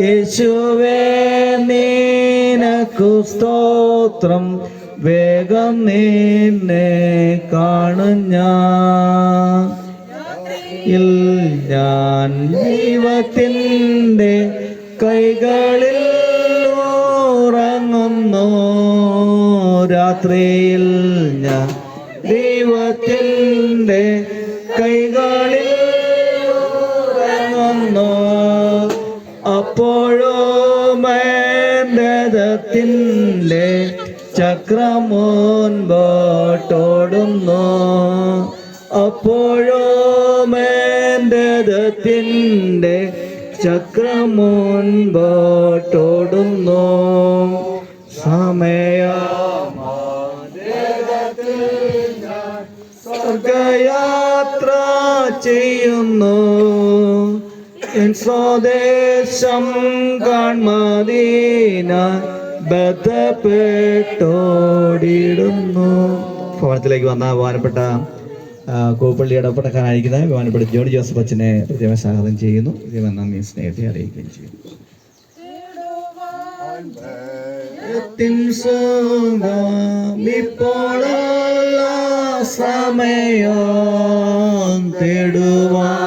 യേശുവേ നിനക്കു സ്തോത്രം. വേഗം നിന്നെ കാണും ഞാൻ. ഞാൻ ദൈവത്തിൻ്റെ കൈകളിൽ ഉറങ്ങുന്നു. രാത്രിയിൽ ഞാൻ ദൈവത്തിൻ്റെ കൈകളിൽ ഉറങ്ങുന്നു. അപ്പോഴും എൻ്റെ ദത്തിൻ്റെ ചക്രം മുൻപോട്ടോടുന്നു. അപ്പോഴും എൻ്റെ ദത്തിൻ്റെ ചക്രം മുൻപോട്ടോടുന്നു. സ്വർഗയാത്ര ചെയ്യുന്നു. എൻ സ്വദേശം കാൺമദീന ബന്ധപ്പെട്ടോടിടുന്നു. ഭവനത്തിലേക്ക് വന്ന ബഹുമാനപ്പെട്ട കോപ്പള്ളി ഇടപെടക്കാനായിരിക്കുന്ന ബഹുമാനപ്പെട്ട ജോർജ് ജോസഫ് അച്ഛനെ പ്രത്യേകം സ്വാഗതം ചെയ്യുന്നു. നന്ദി സ്നേഹത്തെ അറിയിക്കുകയും ചെയ്യുന്നു. ഇപ്പോഴുള്ള സമയം തേടുവാൻ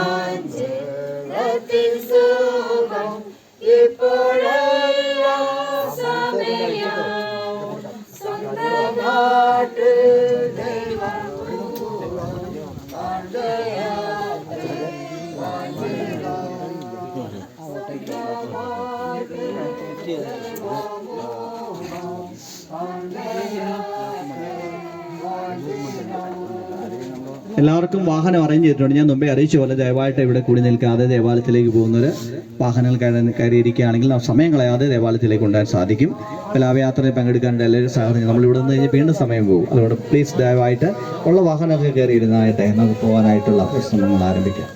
എല്ലാവർക്കും വാഹനം അറേഞ്ച് ചെയ്തിട്ടുണ്ട്. ഞാൻ മുമ്പേ അറിയിച്ച പോലെ ദയവായിട്ട് ഇവിടെ കൂടി നിൽക്കാതെ ദേവാലയത്തിലേക്ക് പോകുന്നവർ വാഹനങ്ങൾ കയറിയിരിക്കുകയാണെങ്കിൽ സമയം കളയാതെ ദേവാലയത്തിലേക്ക് കൊണ്ടുവരാൻ സാധിക്കും. ലാഭയാത്രയിൽ പങ്കെടുക്കാനുള്ള എല്ലാവരും സഹകരണം. നമ്മൾ ഇവിടെ നിന്ന് കഴിഞ്ഞ് വീണ്ടും സമയം പോകും. അതുകൊണ്ട് പ്ലീസ് ദയവായിട്ട് ഉള്ള വാഹനമൊക്കെ കയറിയിരുന്നായിട്ട് നമുക്ക് പോകാനായിട്ടുള്ള ശ്രമങ്ങൾ ആരംഭിക്കാം.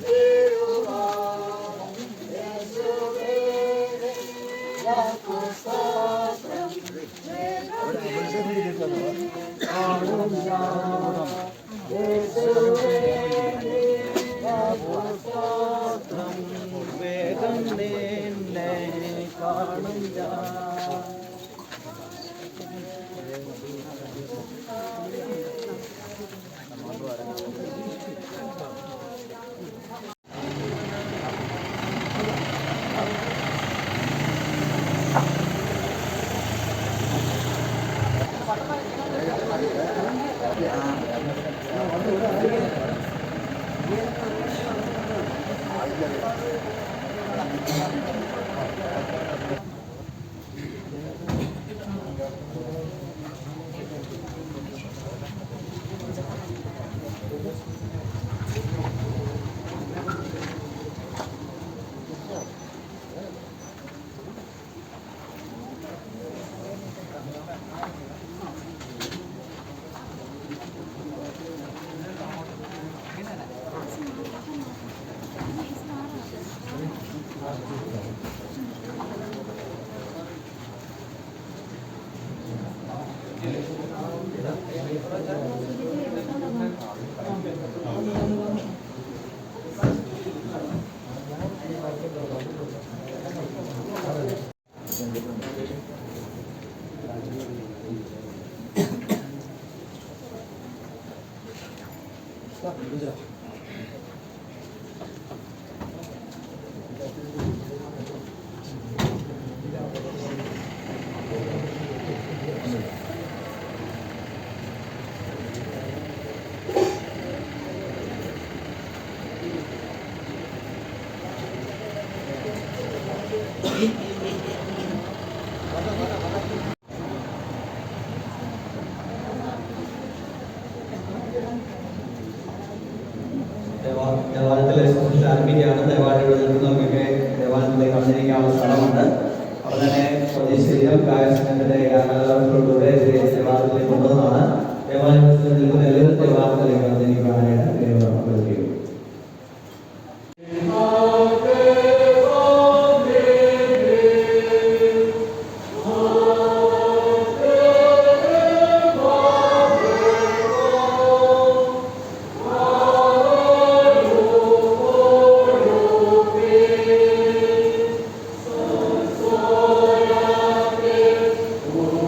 ദേവാലയത്തിലെ ശുശ്രൂഷ ആരംഭിക്കുകയാണ്. ദേവാലയത്തിൽ നിൽക്കുന്നവർക്കൊക്കെ ദേവാലയത്തിലേക്ക് വന്നിരിക്കാനുള്ള സ്ഥലമുണ്ട്. അപ്പോൾ തന്നെ സ്വദേശീയം ഗായകന്റെ ഗാനങ്ങളോടുകൂടെ ദേവാലയത്തിലേക്ക് കൊണ്ടുവന്നതാണ്. ദേവാലയത്തിൽ നിൽക്കുന്ന എല്ലാവരും ദേവാലയത്തിലേക്ക് വന്നിരിക്കാനായിട്ട് അഭ്യർത്ഥിക്കുന്നു. Oh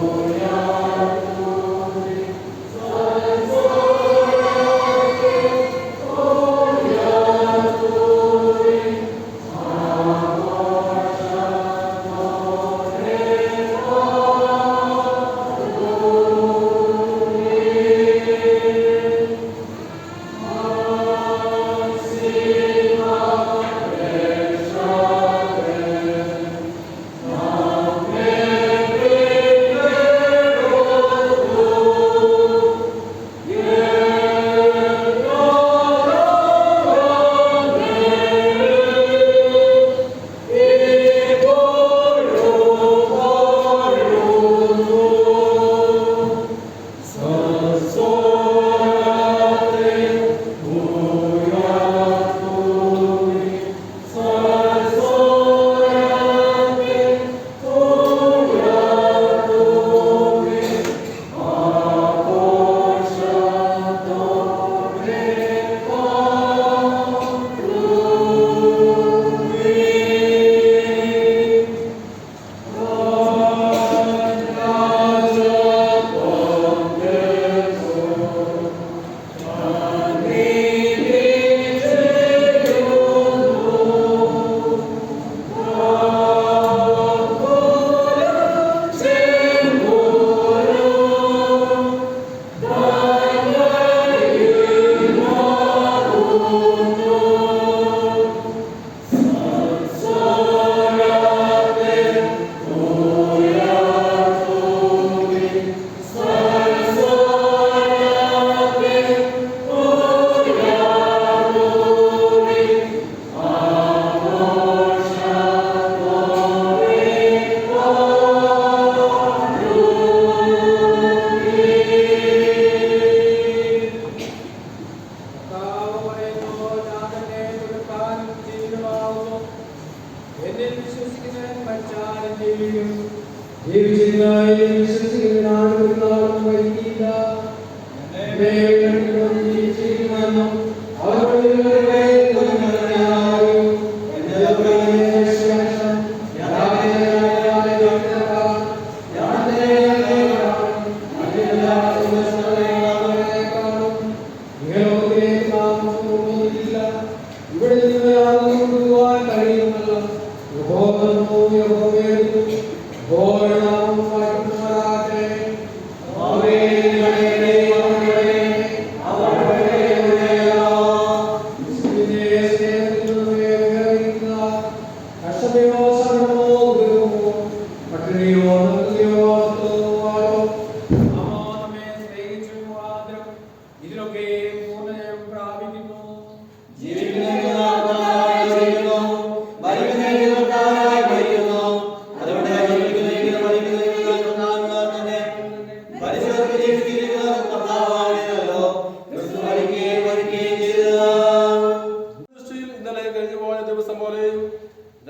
ദൃഷ്ടിയിൽ ഇന്നലെ കഴിഞ്ഞു പോയ ദിവസം പോലെയും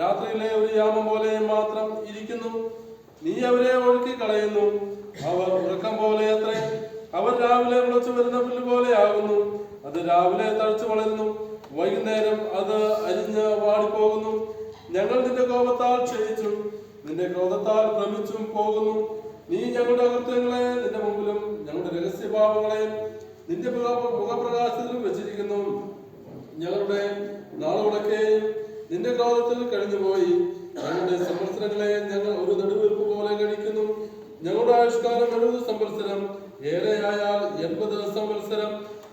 രാത്രിയിലെ ഒരു യാമം പോലെയും മാത്രം ഇരിക്കുന്നു. നീ അവരെ ഒഴുക്കി കളയുന്നു. അവർ ഉറക്കം പോലെ അത്രേ. അവർ രാവിലെ മുളച്ചു വരുന്ന പുല്ല് പോലെ ആകുന്നു. അത് രാവിലെ തഴച്ചു വളരുന്നു, വൈകുന്നേരം അത് അരിഞ്ഞ് വാടിപ്പോകുന്നു. ഞങ്ങൾ നിന്റെ കോപത്താൽ ക്ഷയിച്ചും നിന്റെ ക്രോധത്താൽ ഭ്രമിച്ചും പോകുന്നു. നീ ഞങ്ങളുടെ അകൃത്യങ്ങളെ നിന്റെ മുമ്പിലും ഞങ്ങളുടെ രഹസ്യഭാവങ്ങളെ നിന്റെ മുഖപ്രകാശത്തിലും വെച്ചിരിക്കുന്നു. ഞങ്ങളുടെ നാളുകളൊക്കെയും നിന്റെ ക്രോധത്തിൽ കഴിഞ്ഞുപോയി. ഞങ്ങളുടെ സംവത്സരങ്ങളെ ഞങ്ങൾ ഒരു നെടുവീർപ്പ് പോലെ കഴിക്കുന്നു. ഞങ്ങളുടെ ആയുഷ്കാലം 70 സംവത്സരം, ഏറെയായാൽ 80 സംവത്സരം.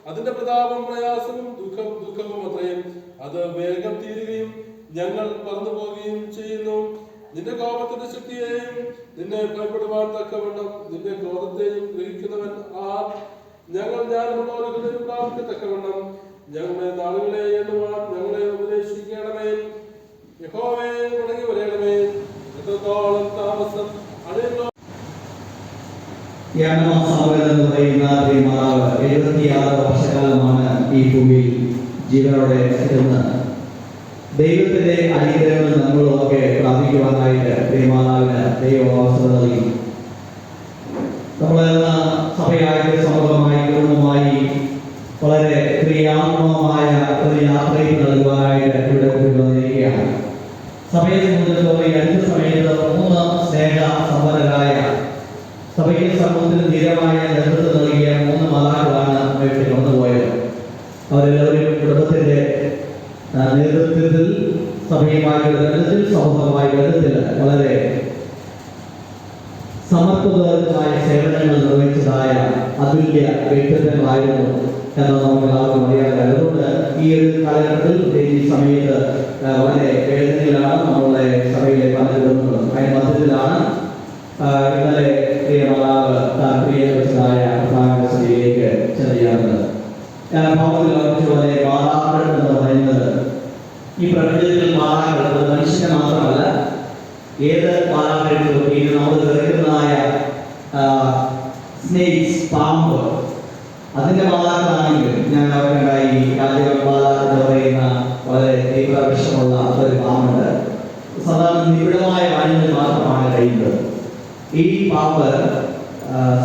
അതിന്റെ പ്രതാപം പ്രയാസവും ദുഃഖവും അത്രയും. അത് വേഗം തീരുകയും ഞങ്ങൾ പറന്നു പോവുകയും ചെയ്യുന്നു. നിന്റെ കോപത്തിന്റെ ശക്തിയെയും നിന്നെ ഭയപ്പെടുവാൻ തക്കവണ്ണം നിന്റെ ക്രോധത്തെയും ഗ്രഹിക്കുന്നവൻ ആർ? ഞങ്ങൾ ജ്ഞാനമുള്ളവരുടെ പ്രാപിക്കത്തക്കവണ്ണം ഞങ്ങളുടെ നാളുകളെ എണ്ണുവാൻ ഞങ്ങളെ ഉപദേശിക്കണമേ. യഹോവേ, മുടങ്ങി വരയണമേ. എത്രത്തോളം താമസം അടയല്ലോ. എന്ന് പറയുന്ന പ്രിയമാതാവ് 76 വർഷക്കാലമാണ് ഈ ഭൂമിയിൽ ജീവനോടെ ഇരുന്ന് ദൈവത്തിന്റെ അനുഗ്രഹങ്ങളും നമ്മളും ഒക്കെ പ്രാപിക്കുവാനായിട്ട് പ്രിയമാതാവിന് ദൈവവാസന നൽകി. നമ്മളെന്ന സഭയായിട്ട് സമൂഹമായി കുടുംബമായി വളരെ ക്രിയാത്മകമായ ഒരു യാത്രയിൽ നൽകുവാനായിട്ട് ഇവിടെ വന്നിരിക്കുകയാണ്. സഭയെ സംബന്ധിച്ചിടത്തോളം ഈ അടുത്ത സമയത്ത് 3 സ്നേഹ സമ്പന്നരായ സഭയിൽ സമൂഹത്തിന് ധീരമായ നേതൃത്വം നൽകിയ 3 മാതാക്കളാണ് ഇവിടെ കടന്നുപോയത്. അവരെല്ലാവരും കുടുംബത്തിന്റെ നേതൃത്വത്തിൽ സഭയുമായുള്ള ബന്ധത്തിൽ സമൂഹമായ ബന്ധത്തിൽ വളരെ സമർപ്പിതമായ സേവനങ്ങൾ നിർവഹിച്ചതായ അതുല്യ വ്യക്തിത്വങ്ങളായിരുന്നു എന്ന് നമുക്ക് എല്ലാവർക്കും അറിയാതെ. അതുകൊണ്ട് ഈ ഒരു കാലഘട്ടത്തിൽ ഈ സമയത്ത് വളരെ വേദനയിലാണ് നമ്മളുടെ സഭയിലെ പല കുടുംബങ്ങളും. അതിന് മധ്യത്തിലാണ് ഇന്നലെ പ്രിയമാതാവ് പ്രിയ വെച്ചതായ പ്രധാനമന്ത്രിയിലേക്ക് ചെറിയാറുള്ളത്. ഞാൻ ഭാവത്തിൽ ഓർമ്മിച്ചതുപോലെ മാതാക്കൾ എന്ന് പറയുന്നത് ഈ പ്രപഞ്ചത്തിൽ മാതാക്കൾ മനുഷ്യനെ മാത്രമല്ല, ഏത് മാതാക്കളും ഇത് നമ്മൾ കേൾക്കുന്നതായ സ്നേക്സ്, പാമ്പ്, അതിന്റെ മാതാക്കളാണെങ്കിൽ ഞാൻ അവർക്കുണ്ടായി രാജമാത എന്ന് പറയുന്ന വളരെ തീവ്ര വിഷമുള്ള ഒരു പാമ്പുണ്ട്. സാധാരണ നിബിഡമായ വാണിജ്യം മാത്രമാണ് കഴിയുന്നത്. ഈ പാമ്പ്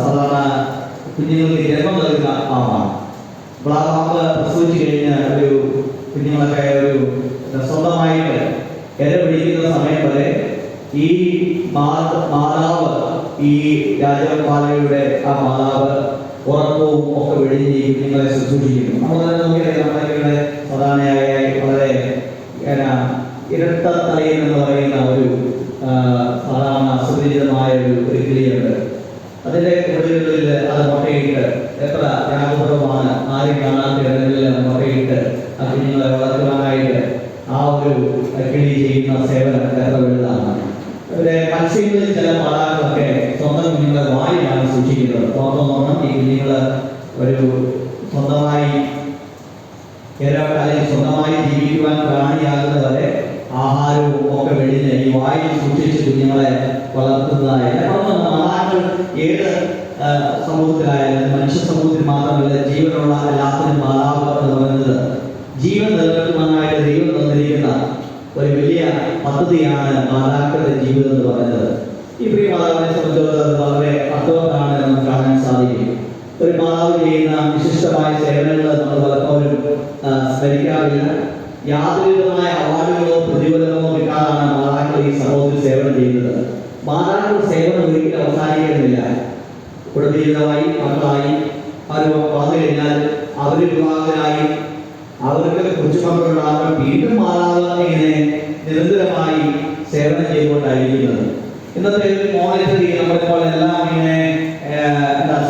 സാധാരണ കുഞ്ഞുങ്ങൾക്ക് ജന്മം നൽകുന്ന പാമ്പാണ്. അപ്പോൾ ആ പാമ്പ് പ്രസവിച്ചു കഴിഞ്ഞ ഒരു കുഞ്ഞുങ്ങളൊക്കെ ഒരു സ്വന്തമായിട്ട് ഇര പിടിക്കുന്ന സമയം വരെ ഈ മാതാവ്, ഈ രാജപാലയുടെ ആ മാതാവ് ഉറക്കവും ഒക്കെ വെടിഞ്ഞ് ഈ കുഞ്ഞുങ്ങളെ ശുശ്രൂഷിക്കുന്നു. നമ്മളെ നമ്മുടെ സാധാരണയായി വളരെ ഇരട്ടത്തലയൻ എന്ന് പറയുന്ന ഒരു സാധാരണ സുപരിചിതമായ ഒരു കിളിയുണ്ട്. അതിന്റെ കുടിലുകളിൽ അത് മുട്ടയിട്ട് എത്ര ത്യാഗപൂർവമാണ് ആരും കാണാത്ത ഇടങ്ങളിൽ മുട്ടയിട്ട് ആ കുഞ്ഞുങ്ങളെ വളർത്തുവാനായിട്ട് ആ ഒരു കിളി ചെയ്യുന്ന സേവനം എത്ര വലുതാണ്. ഇവിടെ മത്സ്യങ്ങളിൽ ചില മാതാക്കളൊക്കെ സ്വന്തം കുഞ്ഞുങ്ങളെ വായിലാണ് സൂക്ഷിക്കുന്നത്. തോന്നോണം ഈ കുഞ്ഞുങ്ങള് ഒരു സ്വന്തമായി അല്ലെങ്കിൽ സ്വന്തമായി ജീവിക്കുവാൻ പ്രാണിയാകുന്നവരെ ആഹാരവും ഒക്കെ വെടിഞ്ഞ് ഈ വായിൽ സൂക്ഷിച്ച് കുഞ്ഞുങ്ങളെ വളർത്തുന്നതായ മാതാക്കൾ ഏത് സമൂഹത്തിലായാലും മനുഷ്യ സമൂഹത്തിൽ മാത്രമല്ല ജീവനുള്ള എല്ലാത്തിനും മാതാവ് എന്ന് പറയുന്നത് ജീവൻ നിലനിർത്തുവാനായിട്ട് ദൈവം തന്നിരിക്കുന്ന ഒരു വലിയ പദ്ധതിയാണ് മാതാക്കളുടെ ജീവിതം എന്ന് പറയുന്നത്. ഈ പ്രിയ മാതാവിനെ സംബന്ധിച്ചിടത്തോളം വളരെ അർത്ഥവത്താണ് നമുക്ക് കാണാൻ സാധിക്കും. ഒരു മാതാവ് ചെയ്യുന്ന വിശിഷ്ടമായ സേവനങ്ങൾ നമ്മൾ പലപ്പോഴും സ്മരിക്കാറില്ല. യാതൊരുവിധമായ അവാർഡുകളോ പ്രതിഫലമോ കിട്ടാതാണ് മാതാക്കൾ ഈ സമൂഹത്തിൽ സേവനം ചെയ്യുന്നത്. മാതാക്കളുടെ സേവനം ഒരിക്കലും അവസാനിക്കുന്നില്ല. കുടുംബജീവിതമായി മക്കളായി അവർ വന്നു കഴിഞ്ഞാൽ അവർ വിവാഹത്തിനായി അവർക്ക് കൊച്ചുമക്കളുണ്ടാകുമ്പോൾ വീണ്ടും മാതാവ് ഇങ്ങനെ നിരന്തരമായി സേവനം ചെയ്തുകൊണ്ടായിരിക്കുന്നത്. ഇന്നത്തെ മോണിറ്ററി നമ്മളിപ്പോൾ എല്ലാം ഇങ്ങനെ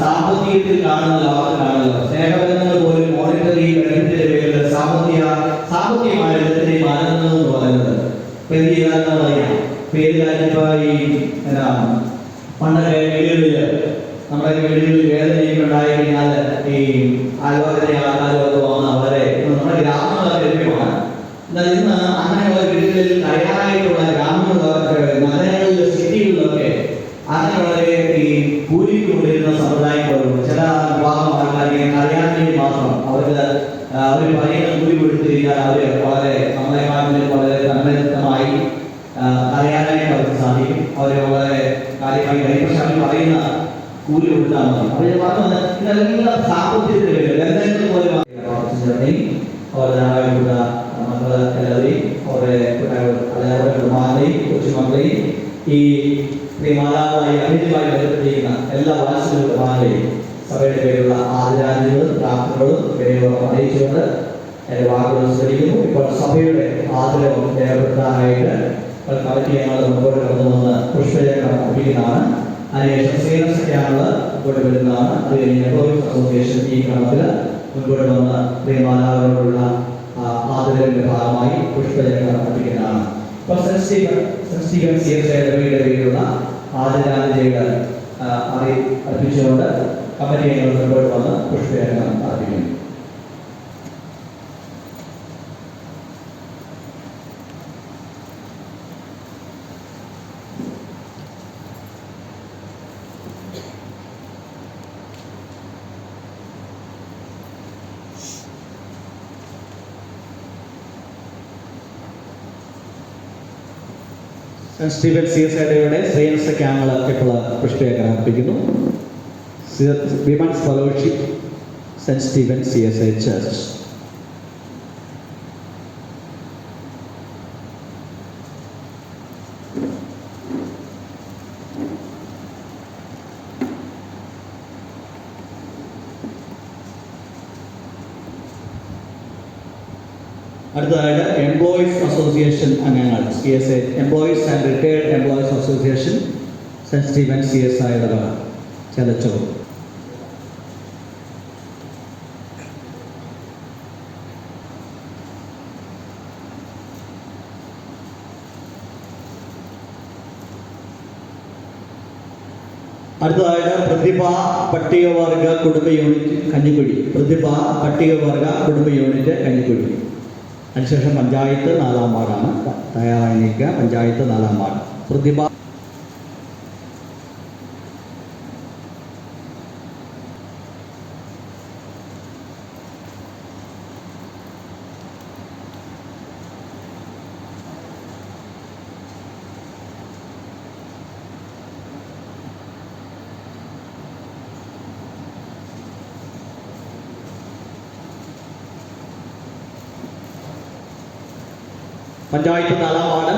സാമ്പത്തികത്തിൽ കാണുന്ന ലാഭത്തിലാണല്ലോ. സ്നേഹബന്ധങ്ങൾ പോലും മോണിറ്ററി ബെനിഫിറ്റിന്റെ പേരിൽ സാമ്പത്തികമായ ബന്ധത്തിനെ മാറുന്നതെന്ന് പറയുന്നത് പേരിലിപ്പോ ഈ പണ്ടൊക്കെ വീടുകളിൽ നമ്മുടെ വീടുകളിൽ വേദനയൊക്കെ ഉണ്ടായി കഴിഞ്ഞാൽ ഈ ആലോചന ആൾക്കാരൊക്കെ വന്ന് വളരെ നമ്മുടെ ഗ്രാമങ്ങളൊക്കെ ലഭ്യമാണ്. എന്നാൽ ഇന്ന് അങ്ങനെയുള്ള വീടുകളിൽ തയ്യാറായിട്ടുള്ള ഗ്രാമങ്ങളിലൊക്കെ നഗരങ്ങളിലെ സിറ്റികളിലൊക്കെ അങ്ങനെയുള്ള ഈ കൂലിക്ക് കൊണ്ടിരുന്ന സമുദായം കൂലി കൊടുത്താൽ മതി. അപ്പോൾ ഞാൻ പറഞ്ഞു ഇതെല്ലാം സാമ്പത്തികത്തിന് വരും. എന്തെങ്കിലും പോലെ അവരുടെ മക്കള് എല്ലാവരെയും അവരുടെ കുടുംബാനെയും കൊച്ചുമക്കളെയും ഈ മാതാവായി അമിതമായി ബന്ധപ്പെട്ടിരിക്കുന്ന എല്ലാ വാത്സല്യ കുടുംബാനെയും സഭയുടെ പേരുള്ള ആദരാഞ്ജലികളും പ്രാർത്ഥനകളും വിനയോളം അറിയിച്ചുകൊണ്ട് എൻ്റെ വാക്കുകൾ സ്മരിക്കുന്നു. ഇപ്പോൾ സഭയുടെ ആദരവും രേഖപ്പെടുത്താനായിട്ട് കമ്മിറ്റി ഞങ്ങൾ മുമ്പോട്ട് കടന്നു വന്ന് പുഷ്പചക്രം അർപ്പിക്കുന്നതാണ്. അതിനുശേഷം ശ്രീനസഖ്യാങ്ങൾ മുമ്പോട്ട് വരുന്നതാണ്. അത് കഴിഞ്ഞ് എംപ്ലോയീസ് അസോസിയേഷൻ ഈ ക്രമത്തിൽ മുൻപോട്ട് വന്ന് പ്രിയമാതാവിനോടുള്ള ആദരവിന്റെ ഭാഗമായി പുഷ്പചക്രം അർപ്പിക്കുന്നതാണ്. ഇപ്പോൾ സെന്റ് സ്റ്റീഫൻ CSI ഇടവകയുടെ പേരിലുള്ള ആദരാഞ്ജലികൾ അർപ്പിച്ചുകൊണ്ട് കമ്മിറ്റി ഞങ്ങൾ മുൻപോട്ട് വന്ന് പുഷ്പചക്രം അർപ്പിക്കുന്നു. സെന്റ് സ്റ്റീഫൻ CSI ഇടവകയുടെ ശ്രേയസഖ്യാങ്ങൾ ഇപ്പോൾ പുഷ്പചക്രം അർപ്പിക്കുന്നു. Women's fellowship saint Stephen CSI church. അടുത്തതായിട്ട് എംപ്ലോയീസ് അസോസിയേഷൻ അംഗങ്ങൾ CSI employees and retired employees association saint Stephen CSI ഇടവക ചലച്ചൂർ. അടുത്തതായിട്ട് പ്രതിഭ പട്ടികവർഗ കുടുംബ യൂണിറ്റ് കഞ്ഞിക്കുഴി. പ്രതിഭ പട്ടികവർഗ കുടുംബ യൂണിറ്റ് കഞ്ഞിക്കുഴി. അതിനുശേഷം പഞ്ചായത്ത് 4-ാം വാർഡാണ് തയ്യാറായി നിൽക്കുക. പഞ്ചായത്ത് 4-ാം വാർഡ്. പ്രതിഭ പഞ്ചായത്ത് 4-ാം വാർഡ്.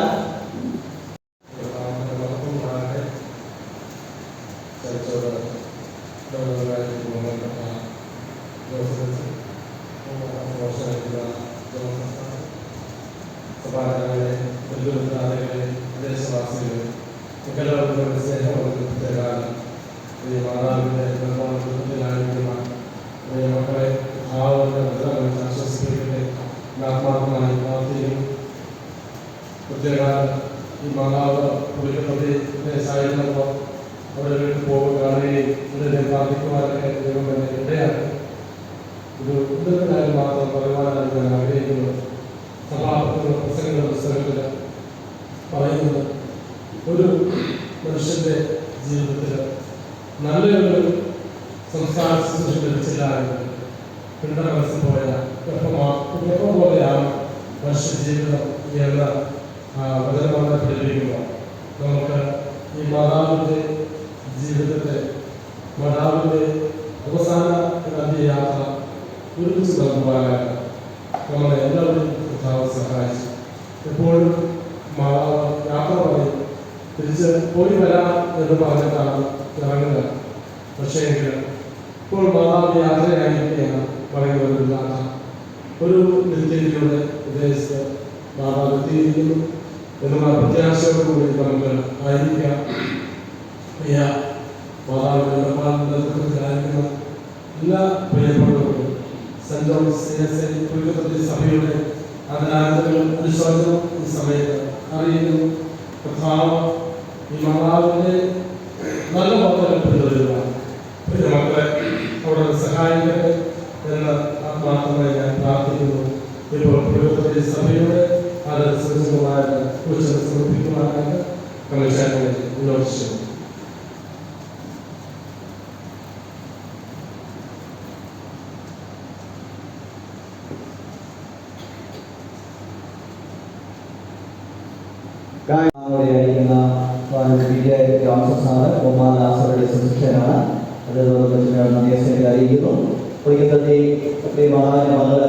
ഈ മാതാവ് സായിരുന്നപ്പോൾ അവിടെ വീട്ടിൽ പോകുകയാണെങ്കിൽ ഇതിനെ പ്രാർത്ഥിക്കുവാനൊക്കെ ദൈവം തന്നെ ഇടയാണ്. ഒരു ഉന്നതനായി മാത്രം പറയുവാനാണ് ഞാൻ ആഗ്രഹിക്കുന്നത്. സഭാപത്തിലുള്ള പ്രസംഗ പുസ്തകത്തിൽ പറയുന്നത് ഒരു മനുഷ്യന്റെ ജീവിതത്തിൽ നല്ലൊരു സംസ്കാര ശുശ്രൂഷ ലഭിച്ചില്ല എങ്കിൽ പിണ്ടമനസ്സിൽ പോയ ഗർഭം പോലെയാണ് മനുഷ്യ ജീവിതം എന്ന വചനമാണ് പഠിപ്പിക്കുക. നമുക്ക് ഈ മാതാവിൻ്റെ ജീവിതത്തെ മാതാവിൻ്റെ അവസാന യാത്ര ഒരുമിച്ച് നൽകുവാനായിട്ട് നമ്മളെ എല്ലാവരും സഹായിച്ചു. എപ്പോഴും മാതാവ് യാത്ര പറയും, തിരിച്ച് പോയി വരാം എന്ന് പറഞ്ഞിട്ടാണ് ഇറങ്ങുക. പക്ഷേ ഇപ്പോൾ മാതാവ് യാത്രയായിരിക്കുകയാണ് പറയുന്നവരില്ലാത്ത ഒരു നിത്യതയുടെ ഉദ്ദേശത്ത് മാതാവ് എത്തിയിരിക്കുന്നു എന്നുള്ള പ്രത്യാശയോടുകൂടി നമുക്ക് ആയിരിക്കാം. മാതാവിന്റെ എല്ലാ പ്രിയപ്പെട്ടവരും സെന്റ് ജോൺസ് CSI സഭയുടെ ആദരാഞ്ജലികളും അനുശോചനവും ഈ സമയത്ത് അറിയുന്നു. കർത്താവ് ഈ മാതാവിന്റെ നല്ല വാക്കുകൾ പിന്തുടരുക, മക്കളെ അവിടെ സഹായിക്കട്ടെ എന്ന് ആത്മാർത്ഥമായി ഞാൻ പ്രാർത്ഥിക്കുന്നു. ഇപ്പോൾ സഭയുടെ ആദരസൂചകമായ സൂചന സമർപ്പിക്കുവാനായിട്ട് കമ്മീഷനെ നിയോഗിച്ചു. ജോൺസൺ സാറ് ഒമാൻ ആസറുടെ ശിഷ്യനാണ്. മാതാവിൻ്റെ മകൾ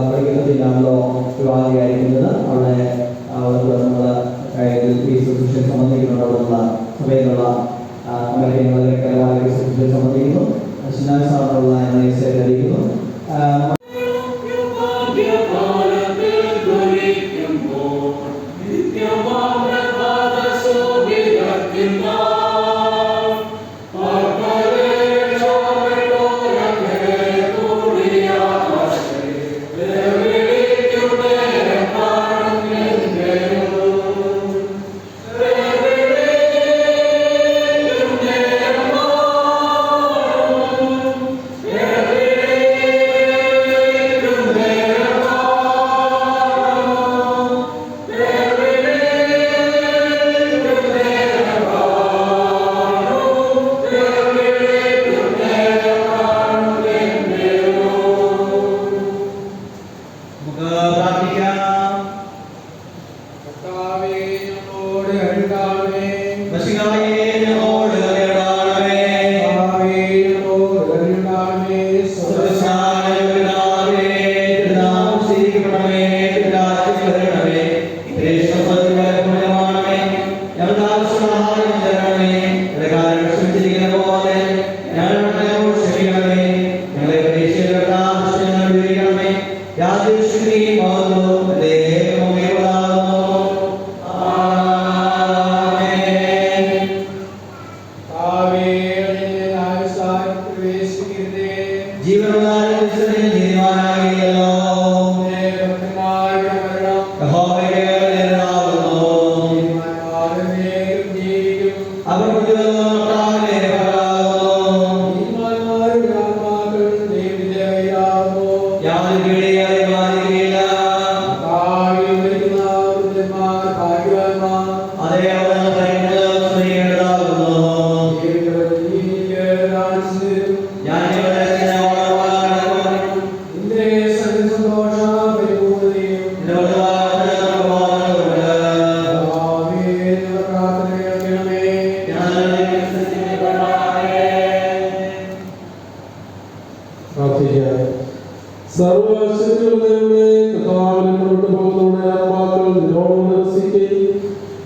പഠിക്കുന്നതിനാണല്ലോ വിവാഹിയായിരിക്കുന്നത്. അവിടെ നമ്മൾ ഈ ശുശ്രൂഷ സംബന്ധിക്കുന്നുണ്ട്. അവിടെയുള്ള സഭയിലുള്ള അമേരിക്കൻ ശുശ്രൂഷ സംബന്ധിക്കുന്നു. സാറിനുള്ള അറിയിക്കുന്നു.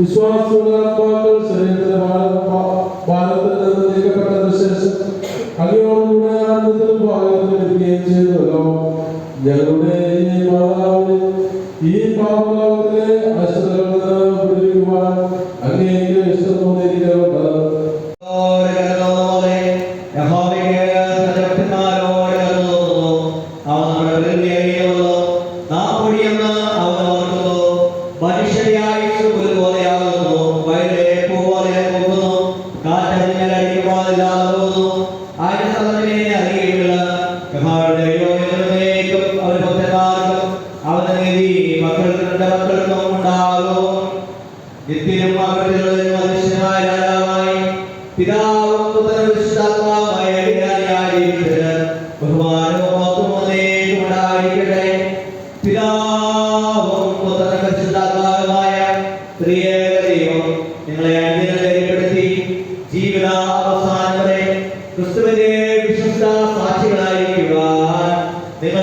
വിശ്വാസമുള്ള ആത്മാക്കൾ ശരീരത്തിലെ ഭാരത്തിൽ നിന്ന് നീക്കപ്പെട്ടതിനു ശേഷം അങ്ങയോടുകൂടെ ആനന്ദത്തിലും ഭാഗ്യത്തിലും ഇരിക്കുകയും ചെയ്തുവല്ലോ. ഞങ്ങളുടെ ഈ മാതാവിനെ ഈ പാപലോകത്തിലെ അശ്രദ്ധകളിൽ നിന്ന് വിടുവിക്കുവാൻ അങ്ങേക്ക് ഇഷ്ടം തോന്നിയിരിക്കുന്നുണ്ട്.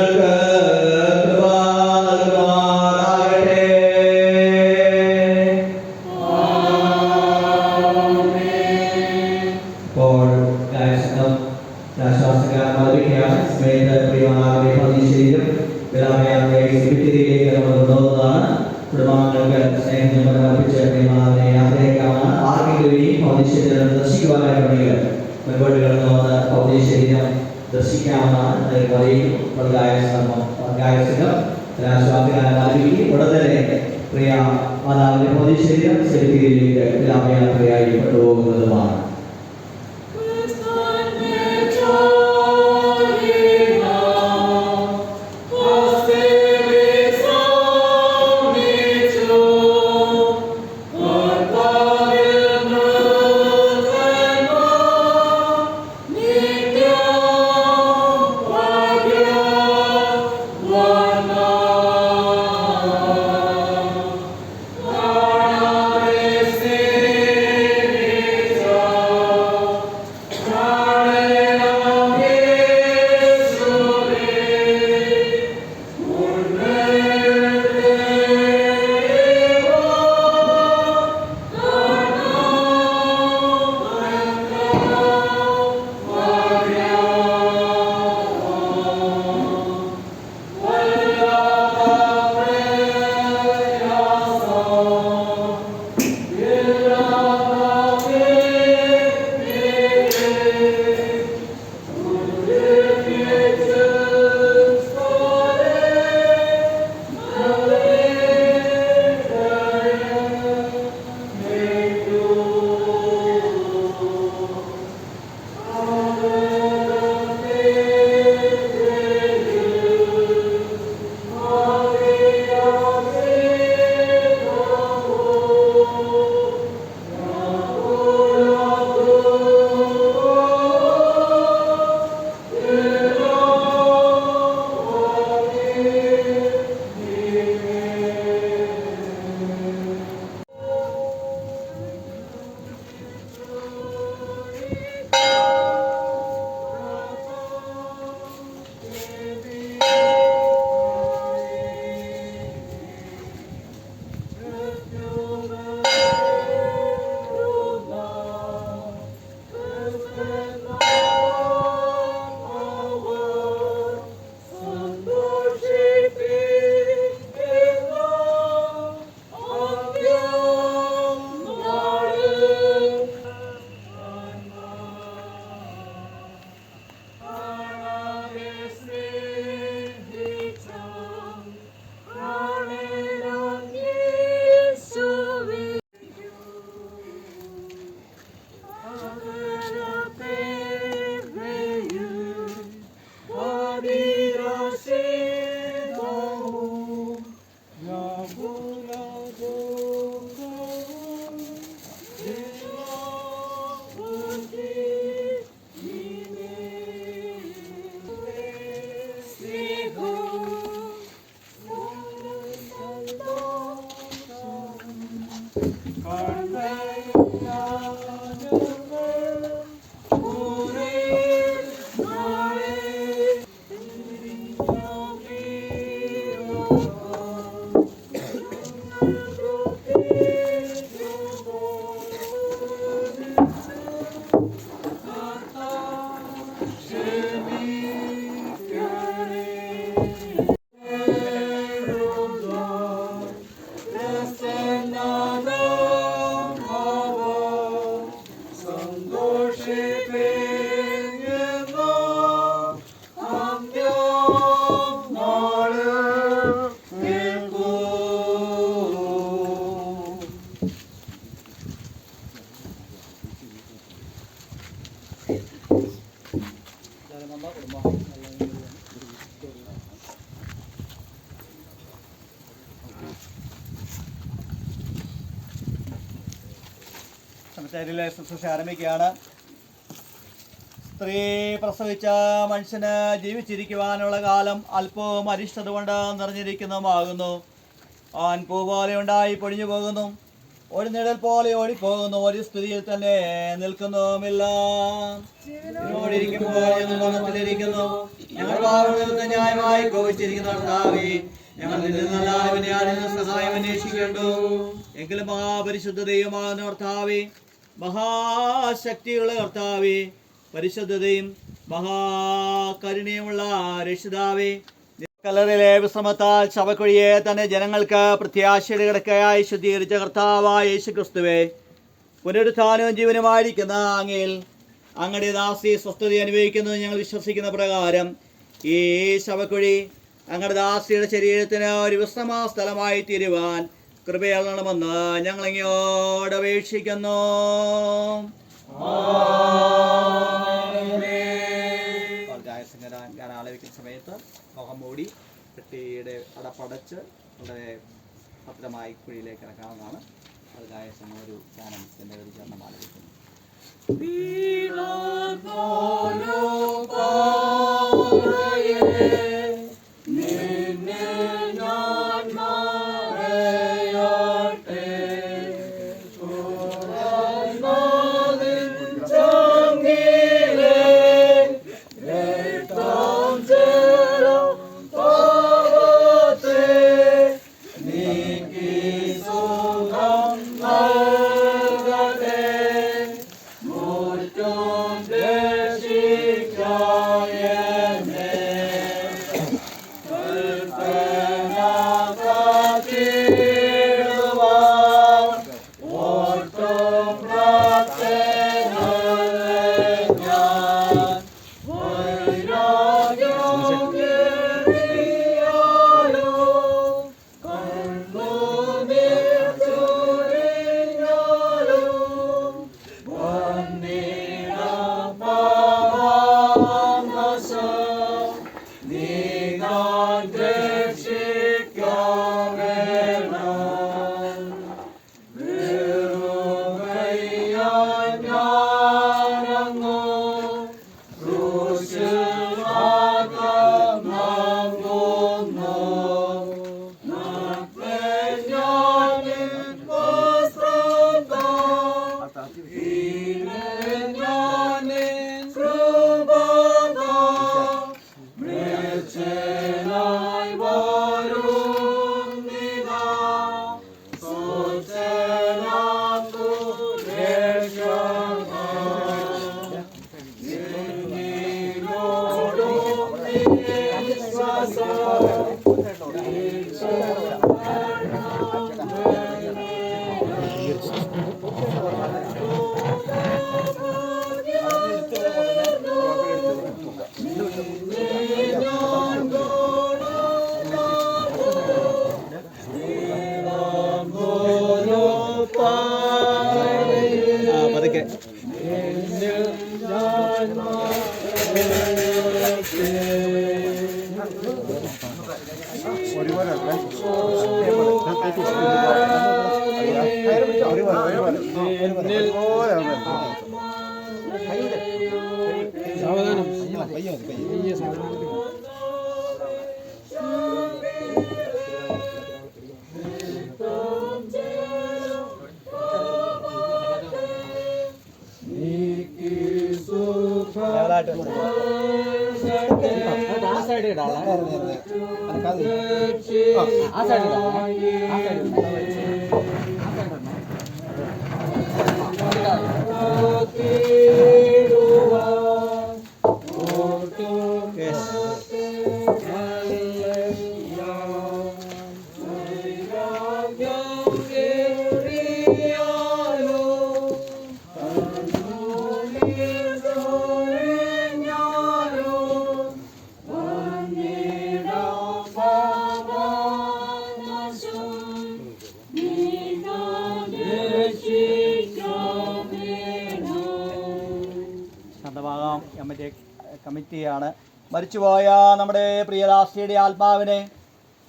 Amen. സെമിത്തേരിയിലെ ശുശ്രൂഷ ആരംഭിക്കുകയാണ്. സ്ത്രീ പ്രസവിച്ച മനുഷ്യന് ജീവിച്ചിരിക്കുവാനുള്ള കാലം അല്പവും അരിഷ്ടത കൊണ്ട് നിറഞ്ഞിരിക്കുന്നതുമാകുന്നു. അവൻ പൂ പോലെ ഉണ്ടായി പൊഴിഞ്ഞു പോകുന്നു, ഒരു നിഴൽ പോലെ ഓടിപ്പോകുന്നു, ഒരു സ്ഥിതിയിൽ തന്നെ നിൽക്കുന്നുമില്ല. ഞങ്ങൾ പാവങ്ങൾക്ക് ന്യായമായി കോപിച്ചിരിക്കുന്ന കർത്താവേ, ഞങ്ങൾ സഹായം അന്വേഷിക്കേണ്ടു. എങ്കിലും മഹാപരിശുദ്ധതയുമാകുന്ന കർത്താവേ, മഹാശക്തിയുള്ള കർത്താവേ, പരിശുദ്ധതയും മഹാകരുണയുമുള്ള രക്ഷിതാവേ, കല്ലറിലെ വിശ്രമത്താൽ ശവക്കുഴിയെ തന്നെ ജനങ്ങൾക്ക് പ്രത്യാശയുടെ കിടക്കയായി ശുദ്ധീകരിച്ച കർത്താവായ യേശുക്രിസ്തുവേ, പുനരുത്ഥാനവും ജീവനുമായിരിക്കുന്ന അങ്ങയിൽ അങ്ങയുടെ ദാസി സ്വസ്ഥത അനുഭവിക്കുന്നത് ഞങ്ങൾ വിശ്വസിക്കുന്ന പ്രകാരം ഈ ശവക്കുഴി അങ്ങയുടെ ദാസിയുടെ ശരീരത്തിന് ഒരു വിശ്രമ സ്ഥലമായി തീരുവാൻ കൃപയണമെന്ന് ഞങ്ങൾ അങ്ങയോട് അപേക്ഷിക്കുന്നു. ഞാൻ ആലപിക്കുന്ന സമയത്ത് മുഖം മൂടി പെട്ടിയുടെ അടപ്പടച്ച് വളരെ ഭദ്രമായി കുഴിയിലേക്ക് ഇറക്കാവുന്നതാണ്. അതിനായ ഒരു ഗാനം എൻ്റെ ഒരു ചരണം ആലപിക്കുന്നു. കമ്മിറ്റിയാണ്. മരിച്ചുപോയ നമ്മുടെ പ്രിയദാസിയുടെ ആത്മാവിനെ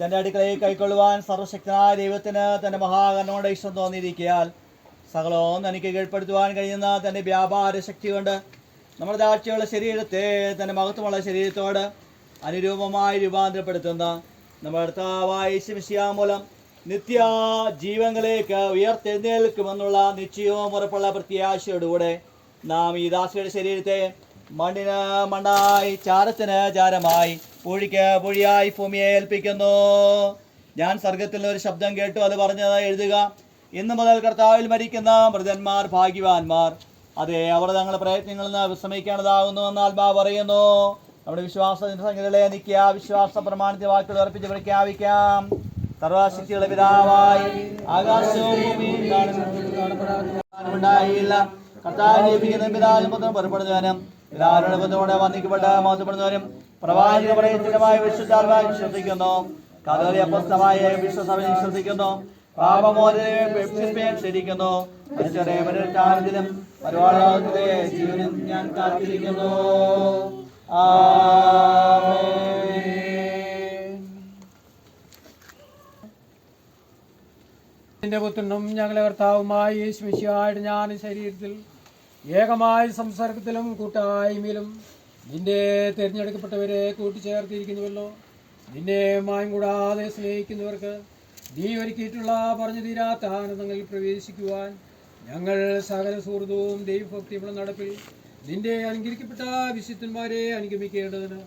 തൻ്റെ അടുക്കളയിൽ കൈക്കൊള്ളുവാൻ സർവശക്തനായ ദൈവത്തിന് തൻ്റെ മഹാകരുണയുടെ ഇഷ്ടം തോന്നിയിരിക്കിയാൽ സകലവും തനിക്ക് കീഴ്പ്പെടുത്തുവാൻ കഴിയുന്ന തൻ്റെ വ്യാപാര ശക്തി കൊണ്ട് നമ്മുടെ താഴ്ചയുള്ള ശരീരത്തെ തൻ്റെ മഹത്വമുള്ള ശരീരത്തോട് അനുരൂപമായി രൂപാന്തരപ്പെടുത്തുന്ന നമ്മുടെ കർത്താവായ യേശു മിശിഹാ മൂലം നിത്യ ജീവങ്ങളിലേക്ക് ഉയർത്തെഴുന്നേൽക്കുമെന്നുള്ള നിശ്ചയവും ഉറപ്പുള്ള പ്രത്യാശയോടുകൂടെ നാം ഈ ദാസിയുടെ ശരീരത്തെ മണ്ണിന് മണ്ണായി ചാരത്തിന് ചാരമായി പൂഴിക്ക് പൂഴിയായി ഭൂമിയെ ഏൽപ്പിക്കുന്നു. ഞാൻ സ്വർഗത്തിൽ ഒരു ശബ്ദം കേട്ടു, അത് പറഞ്ഞത് എഴുതുക, ഇന്നു മുതൽ കർത്താവിൽ മരിക്കുന്ന മൃതന്മാർ ഭാഗ്യവാന്മാർ, അതെ അവർ തങ്ങളുടെ പ്രയത്നങ്ങളിൽ നിന്ന് വിശ്രമിക്കേണ്ടതാകുന്നു എന്ന് ആത്മാവ് പറയുന്നു. നമ്മുടെ വിശ്വാസത്തിന്റെ സംഗതികളെ നിൽക്കുക, വിശ്വാസ പ്രമാണത്തെ വാക്കുകൾ ഉറപ്പിച്ച് പ്രഖ്യാപിക്കാം. സർവശക്തിയുടെ പിതാവായി ആകാശവും ഭൂമിയും കാണുന്നുണ്ടായില്ല കർത്താവ് ലഭിക്കുന്ന പിതാവിനും പുത്രനും പുറപ്പെടുന്നവനും പിതാവിനോട് ബന്ധത്തോടെ വന്ദിക്കപ്പെട്ട് മഹത്വപ്പെടുന്നവരും പ്രവാചക പ്രയത്നമായ വിശുദ്ധാത്മാവിൽ വിശ്വസിക്കുന്നു. കഥകളി അപ്പസ്തമായ വിശ്വസഭയിൽ വിശ്വസിക്കുന്നു. പാപമോചനം ക്ഷണിക്കുന്നു. മരിച്ചവരെ പുനരുത്ഥാനത്തിലും പരിപാടിയുടെ ജീവനും ഞാൻ കാത്തിരിക്കുന്നു. നിന്റെ പുത്രനും ഞങ്ങളെ കർത്താവുമായി യേശു മിശിഹായുടെ ഞാൻ ശരീരത്തിൽ ഏകമായ സംസർഗത്തിലും കൂട്ടായ്മയിലും നിന്റെ തിരഞ്ഞെടുക്കപ്പെട്ടവരെ കൂട്ടിച്ചേർത്തിരിക്കുന്നുവല്ലോ. നിന്നെ മായം കൂടാതെ സ്നേഹിക്കുന്നവർക്ക് നീ ഒരുക്കിയിട്ടുള്ള പറഞ്ഞു തീരാത്ത ആനന്ദങ്ങളിൽ പ്രവേശിക്കുവാൻ ഞങ്ങൾ സകല സുഹൃതവും ദൈവഭക്തിയുള്ള നടപ്പിൽ നിന്റെ അനുഗ്രഹിക്കപ്പെട്ട വിശുദ്ധന്മാരെ അനുഗമിക്കേണ്ടതിന്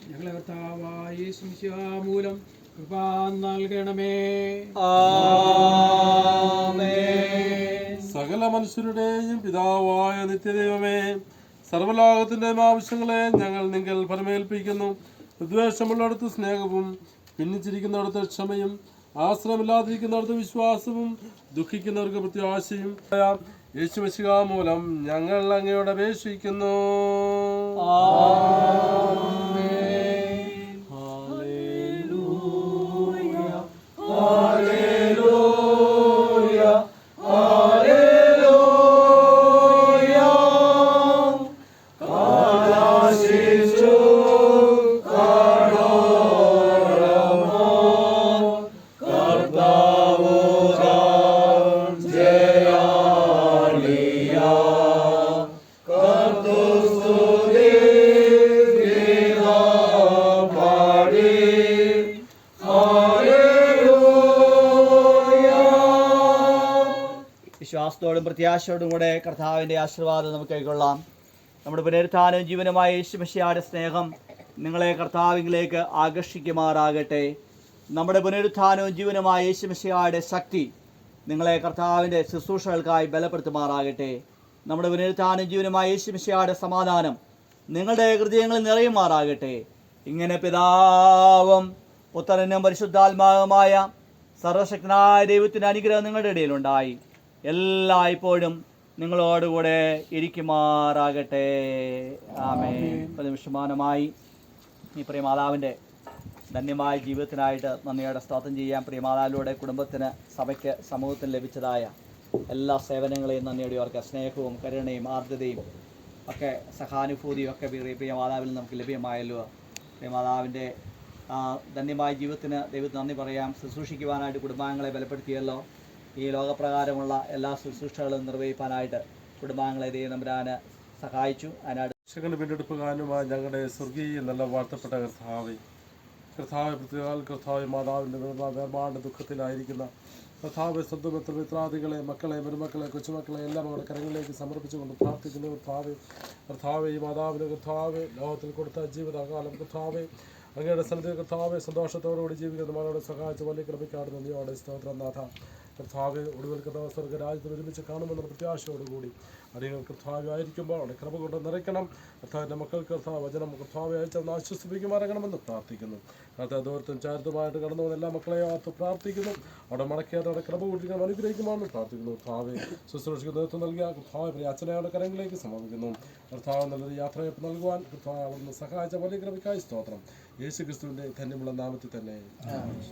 ഞങ്ങളെ കർത്താവായ യേശു മിശിഹാ മൂലം കൃപ നൽകണമേ. സകല മനുഷ്യരുടെയും പിതാവായ നിത്യദൈവമേ, സർവ്വലോകത്തിന്റെ ആവശ്യങ്ങളെ ഞങ്ങൾ നിങ്ങൾ ഫലമേൽപ്പിക്കുന്നു. വിദ്വേഷമുള്ളിടത്ത് സ്നേഹവും, ഭിന്നിച്ചിരിക്കുന്നിടത്ത് ക്ഷമയും, ആശ്രയമില്ലാതിരിക്കുന്നിടത്ത് വിശ്വാസവും, ദുഃഖിക്കുന്നവർക്ക് പ്രത്യാശയും യേശു മിശിഹാ മൂലം ഞങ്ങൾ അങ്ങയോട് അപേക്ഷിക്കുന്നു. വിശ്വാസത്തോടും പ്രത്യാശയോടും കൂടെ കർത്താവിൻ്റെ ആശീർവാദം നമുക്ക് കൈക്കൊള്ളാം. നമ്മുടെ പുനരുത്ഥാനവും ജീവനുമായ യേശു മിശിഹായുടെ സ്നേഹം നിങ്ങളെ കർത്താവിലേക്ക് ആകർഷിക്കുമാറാകട്ടെ. നമ്മുടെ പുനരുത്ഥാനവും ജീവനുമായ യേശു മിശിഹായുടെ ശക്തി നിങ്ങളെ കർത്താവിൻ്റെ ശുശ്രൂഷകൾക്കായി ബലപ്പെടുത്തുമാറാകട്ടെ. നമ്മുടെ പുനരുത്ഥാനവും ജീവനുമായ യേശു മിശിഹായുടെ സമാധാനം നിങ്ങളുടെ ഹൃദയങ്ങളിൽ നിറയുമാറാകട്ടെ. ഇങ്ങനെ പിതാവും പുത്രനും പരിശുദ്ധാത്മാവുമായ സർവശക്തനായ ദൈവത്തിൻ്റെ അനുഗ്രഹം നിങ്ങളുടെ ഇടയിലുണ്ടായി എല്ലായ്പ്പോഴും നിങ്ങളോടുകൂടെ ഇരിക്കുമാറാകട്ടെ. ആമേൻ. നിമിഷമാനമായി ഈ പ്രിയമാതാവിൻ്റെ ധന്യമായ ജീവിതത്തിനായിട്ട് നന്ദിയോടെ സ്തോത്രം ചെയ്യാൻ പ്രിയമാതാവിലൂടെ കുടുംബത്തിന്, സഭയ്ക്ക്, സമൂഹത്തിന് ലഭിച്ചതായ എല്ലാ സേവനങ്ങളെയും നന്ദിയോടെ ഓർക്കുക. സ്നേഹവും കരുണയും ആർദ്രതയും ഒക്കെ സഹാനുഭൂതിയും ഒക്കെ പ്രിയമാതാവിൽ നമുക്ക് ലഭ്യമായല്ലോ. പ്രിയമാതാവിൻ്റെ ധന്യമായ ജീവിതത്തിന് ദൈവത്തിന് നന്ദി പറയാം. ശുശ്രൂഷിക്കുവാനായിട്ട് കുടുംബാംഗങ്ങളെ ബലപ്പെടുത്തിയല്ലോ. ഈ ലോകപ്രകാരമുള്ള എല്ലാ ശുശ്രൂഷകളും നിർവഹിക്കാനായിട്ട് കുടുംബാംഗങ്ങളെ ദൈവം നമ്പരാന് സഹായിച്ചു. അതിനായിട്ട് രക്ഷകന്റെ വീണ്ടെടുപ്പുകാരനുമായ ഞങ്ങളുടെ സ്വർഗീയ നല്ല വാഴ്ത്തപ്പെട്ട കർത്താവേ, കർത്താവ് മാതാവിൻ്റെ വേർപാട് ദുഃഖത്തിലായിരിക്കുന്ന കർത്താവ് സ്വന്തം മിത്രാദികളെ, മക്കളെ, മരുമക്കളെ, കൊച്ചുമക്കളെ എല്ലാം അവരുടെ കരങ്ങളിലേക്ക് സമർപ്പിച്ചുകൊണ്ട് പ്രാർത്ഥിക്കുന്നു. കർത്താവെ ഈ മാതാവിന് കർത്താവ് ലോകത്തിൽ കൊടുത്ത ജീവിതകാലം കർത്താവെ അങ്ങയുടെ സ്ഥലത്ത് കർത്താവെ സന്തോഷത്തോടുകൂടി ജീവിക്കുന്ന മകളോട് സഹായിച്ച് വലിയ കൃപയ്ക്കാട് നന്ദിയോടെ സ്തോത്രം നാഥ. കർത്താവ് ഒടുവിൽ കർത്താവ് സ്വർഗ്ഗരാജ്യത്തിൽ ഒരുമിച്ച് കാണുമെന്നുള്ള പ്രത്യാശയോടുകൂടി അടികൾ കർത്താവ് ആയിരിക്കുമ്പോൾ അവിടെ കൃപ കൊണ്ട് നിറയ്ക്കണം. കർത്താവിൻ്റെ മക്കൾക്ക് കർത്താവ് വചനം കർത്താവ് അയച്ചെന്ന് ആശ്വസിപ്പിക്കുമാറങ്ങണമെന്ന് പ്രാർത്ഥിക്കുന്നു. കർത്താവ് ദൂരത്തും ചാരത്തുമായിട്ട് കടന്നു വന്ന എല്ലാ മക്കളെയും ഓർത്ത് പ്രാർത്ഥിക്കുന്നു. അവിടെ മടക്കിയാതെ അവിടെ കൃപ കൂട്ടിക്കാൻ അനുഗ്രഹിക്കുമെന്ന് പ്രാർത്ഥിക്കുന്നു. കർത്താവ് ശുശ്രൂഷയ്ക്ക് നേതൃത്വം നൽകിയ കർത്താവ് അച്ഛനയുടെ കരങ്ങളിലേക്ക് സമർപ്പിക്കുന്നു. കർത്താവ് നല്ലൊരു യാത്രയപ്പ് നൽകുവാൻ കർത്താവ് അവിടുന്ന് സഹായിച്ച വലിയ കൃപയ്ക്കായി സ്തോത്രം. യേശു ക്രിസ്തുവിൻ്റെ ധന്യമുള്ള നാമത്തിൽ തന്നെ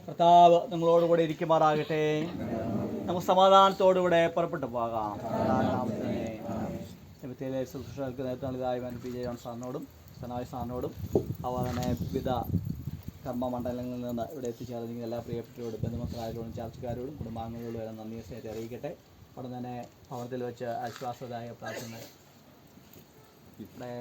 കർത്താവ് നിങ്ങളോടുകൂടെ ഇരിക്കുമാറാകട്ടെ. നമുക്ക് സമാധാനത്തോടുകൂടെ പുറപ്പെട്ടു പോകാം. ശുശ്രൂഷകൾക്ക് നേതൃത്വം നൽകിയതായി പി ജെ ജോൺ സാറിനോടും സനായ സാറിനോടും അതുപോലെ തന്നെ വിവിധ കർമ്മമണ്ഡലങ്ങളിൽ നിന്ന് ഇവിടെ എത്തിച്ചേർന്നിരിക്കുന്ന എല്ലാ പ്രിയപ്പെട്ടവരോടും ബന്ധുമക്കളായവരോടും ചർച്ചക്കാരോടും കുടുംബാംഗങ്ങളോടും എല്ലാം നന്ദി സ്നേഹത്തെ അറിയിക്കട്ടെ. അവിടെ തന്നെ ഭവനത്തിൽ വെച്ച് ആശ്വാസദായക പ്രാർത്ഥന ഇവിടെ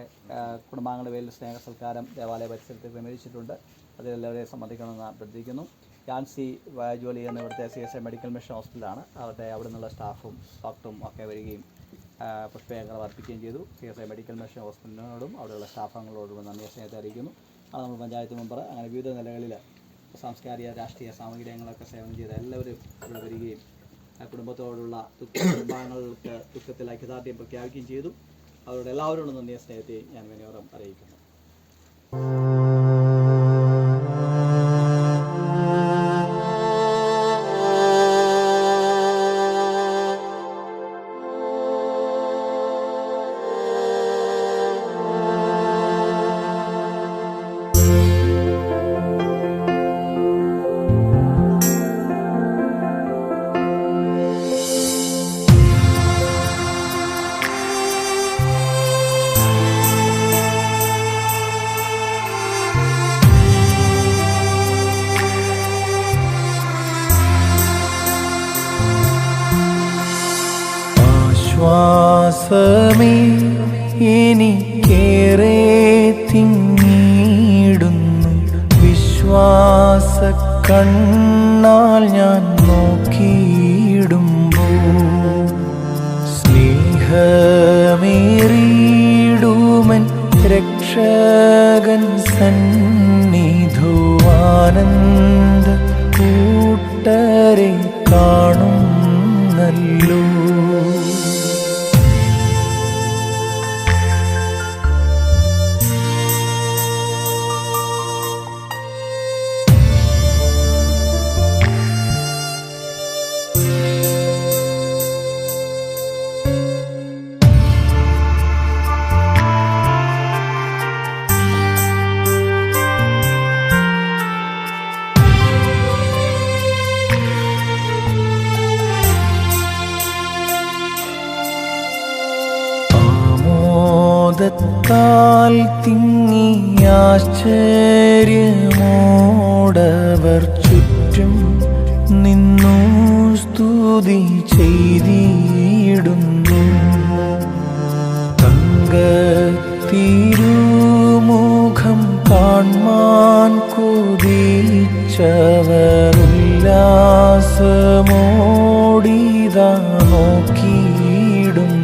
കുടുംബാംഗങ്ങളുടെ പേരിൽ സ്നേഹ സൽക്കാരം ദേവാലയ പരിസരത്ത് ക്രമീകരിച്ചിട്ടുണ്ട്. അതിലെല്ലാവരെയും സംബന്ധിക്കണമെന്ന് അഭ്യർത്ഥിക്കുന്നു. ജാൻസി ജോലി ചെയ്യുന്ന ഇവിടുത്തെ CSI മെഡിക്കൽ മിഷൻ ഹോസ്പിറ്റലാണ്. അവിടെ നിന്നുള്ള സ്റ്റാഫും ഡോക്ടറും ഒക്കെ വരികയും പുഷ്പയങ്ങൾ അർപ്പിക്കുകയും ചെയ്തു. CSI മെഡിക്കൽ മിഷൻ ഹോസ്പിറ്റലിനോടും അവിടെയുള്ള സ്റ്റാഫുകളോടും നന്ദി സ്നേഹത്തെ അറിയിക്കുന്നു. അത് നമ്മൾ പഞ്ചായത്ത് മെമ്പർ അങ്ങനെ വിവിധ നിലകളിൽ സാംസ്കാരിക രാഷ്ട്രീയ സാമൂഹിക രംഗങ്ങളൊക്കെ സേവനം ചെയ്ത എല്ലാവരും ഇവിടെ വരികയും കുടുംബത്തോടുള്ള കുടുംബാംഗങ്ങൾക്ക് ദുഃഖത്തിൽ ഐക്യദാർഢ്യം പ്രഖ്യാപിക്കുകയും ചെയ്തു. അവരോട് എല്ലാവരോടും നന്ദി സ്നേഹത്തെ ഞാൻ വിനോദം അറിയിക്കുന്നു. ശ്വാസമേ എനിക്കേറെ തിങ്ങിടുന്നു, വിശ്വാസ കണ്ണാൽ ഞാൻ നോക്കിയിടുമ്പോൾ സ്നേഹമേറിയിടുമൻ രക്ഷകൻ സന്നിധോ ആനന്ദ കൂട്ടരെ കാണുന്നല്ലോ. ാൽ തിങ്ങി ആശ്ചര്യമോടവർ ചുറ്റും നിന്നു സ്തുതി ചെയ്തിടുന്നു. തിരുമുഖം കാൺമാൻ കൊതിച്ചവർ ഉല്ലാസമോടിതാ നോക്കിയിടുന്നു.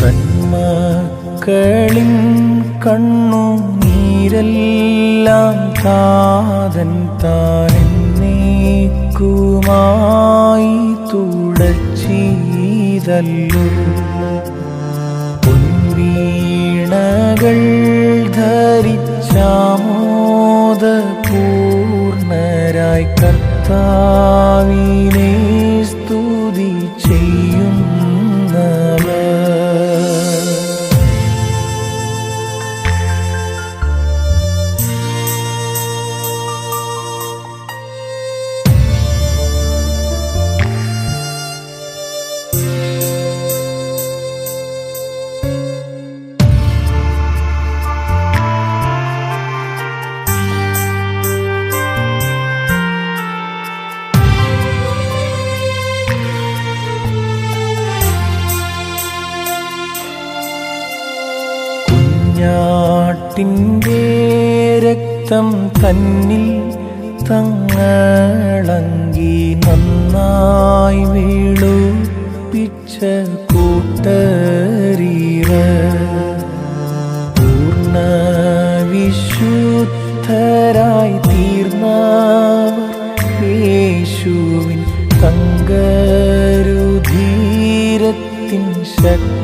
തന്മക്കളിൻ കണ്ണുനീരെല്ലാം താതൻ താനെന്നേക്കുമായി തുടച്ചീതല്ലോ. പൊൻവീണകൾ ധരിച്ചാമോദപൂർണരായി കർത്താവിനെ സ്തുതി ചെയ്യുന്നവർ. കുഞ്ഞാട്ടിൻ്റെ രക്തം തന്നിൽ തങ്ങളങ്കി നന്നായി വെളുപ്പിച്ച കൂട്ടരീവർ പൂർണ്ണ വിശുദ്ധരായി തീർന്നവർ യേശുവിൻ തങ്കരുധീരത്തിൻ ശക്തി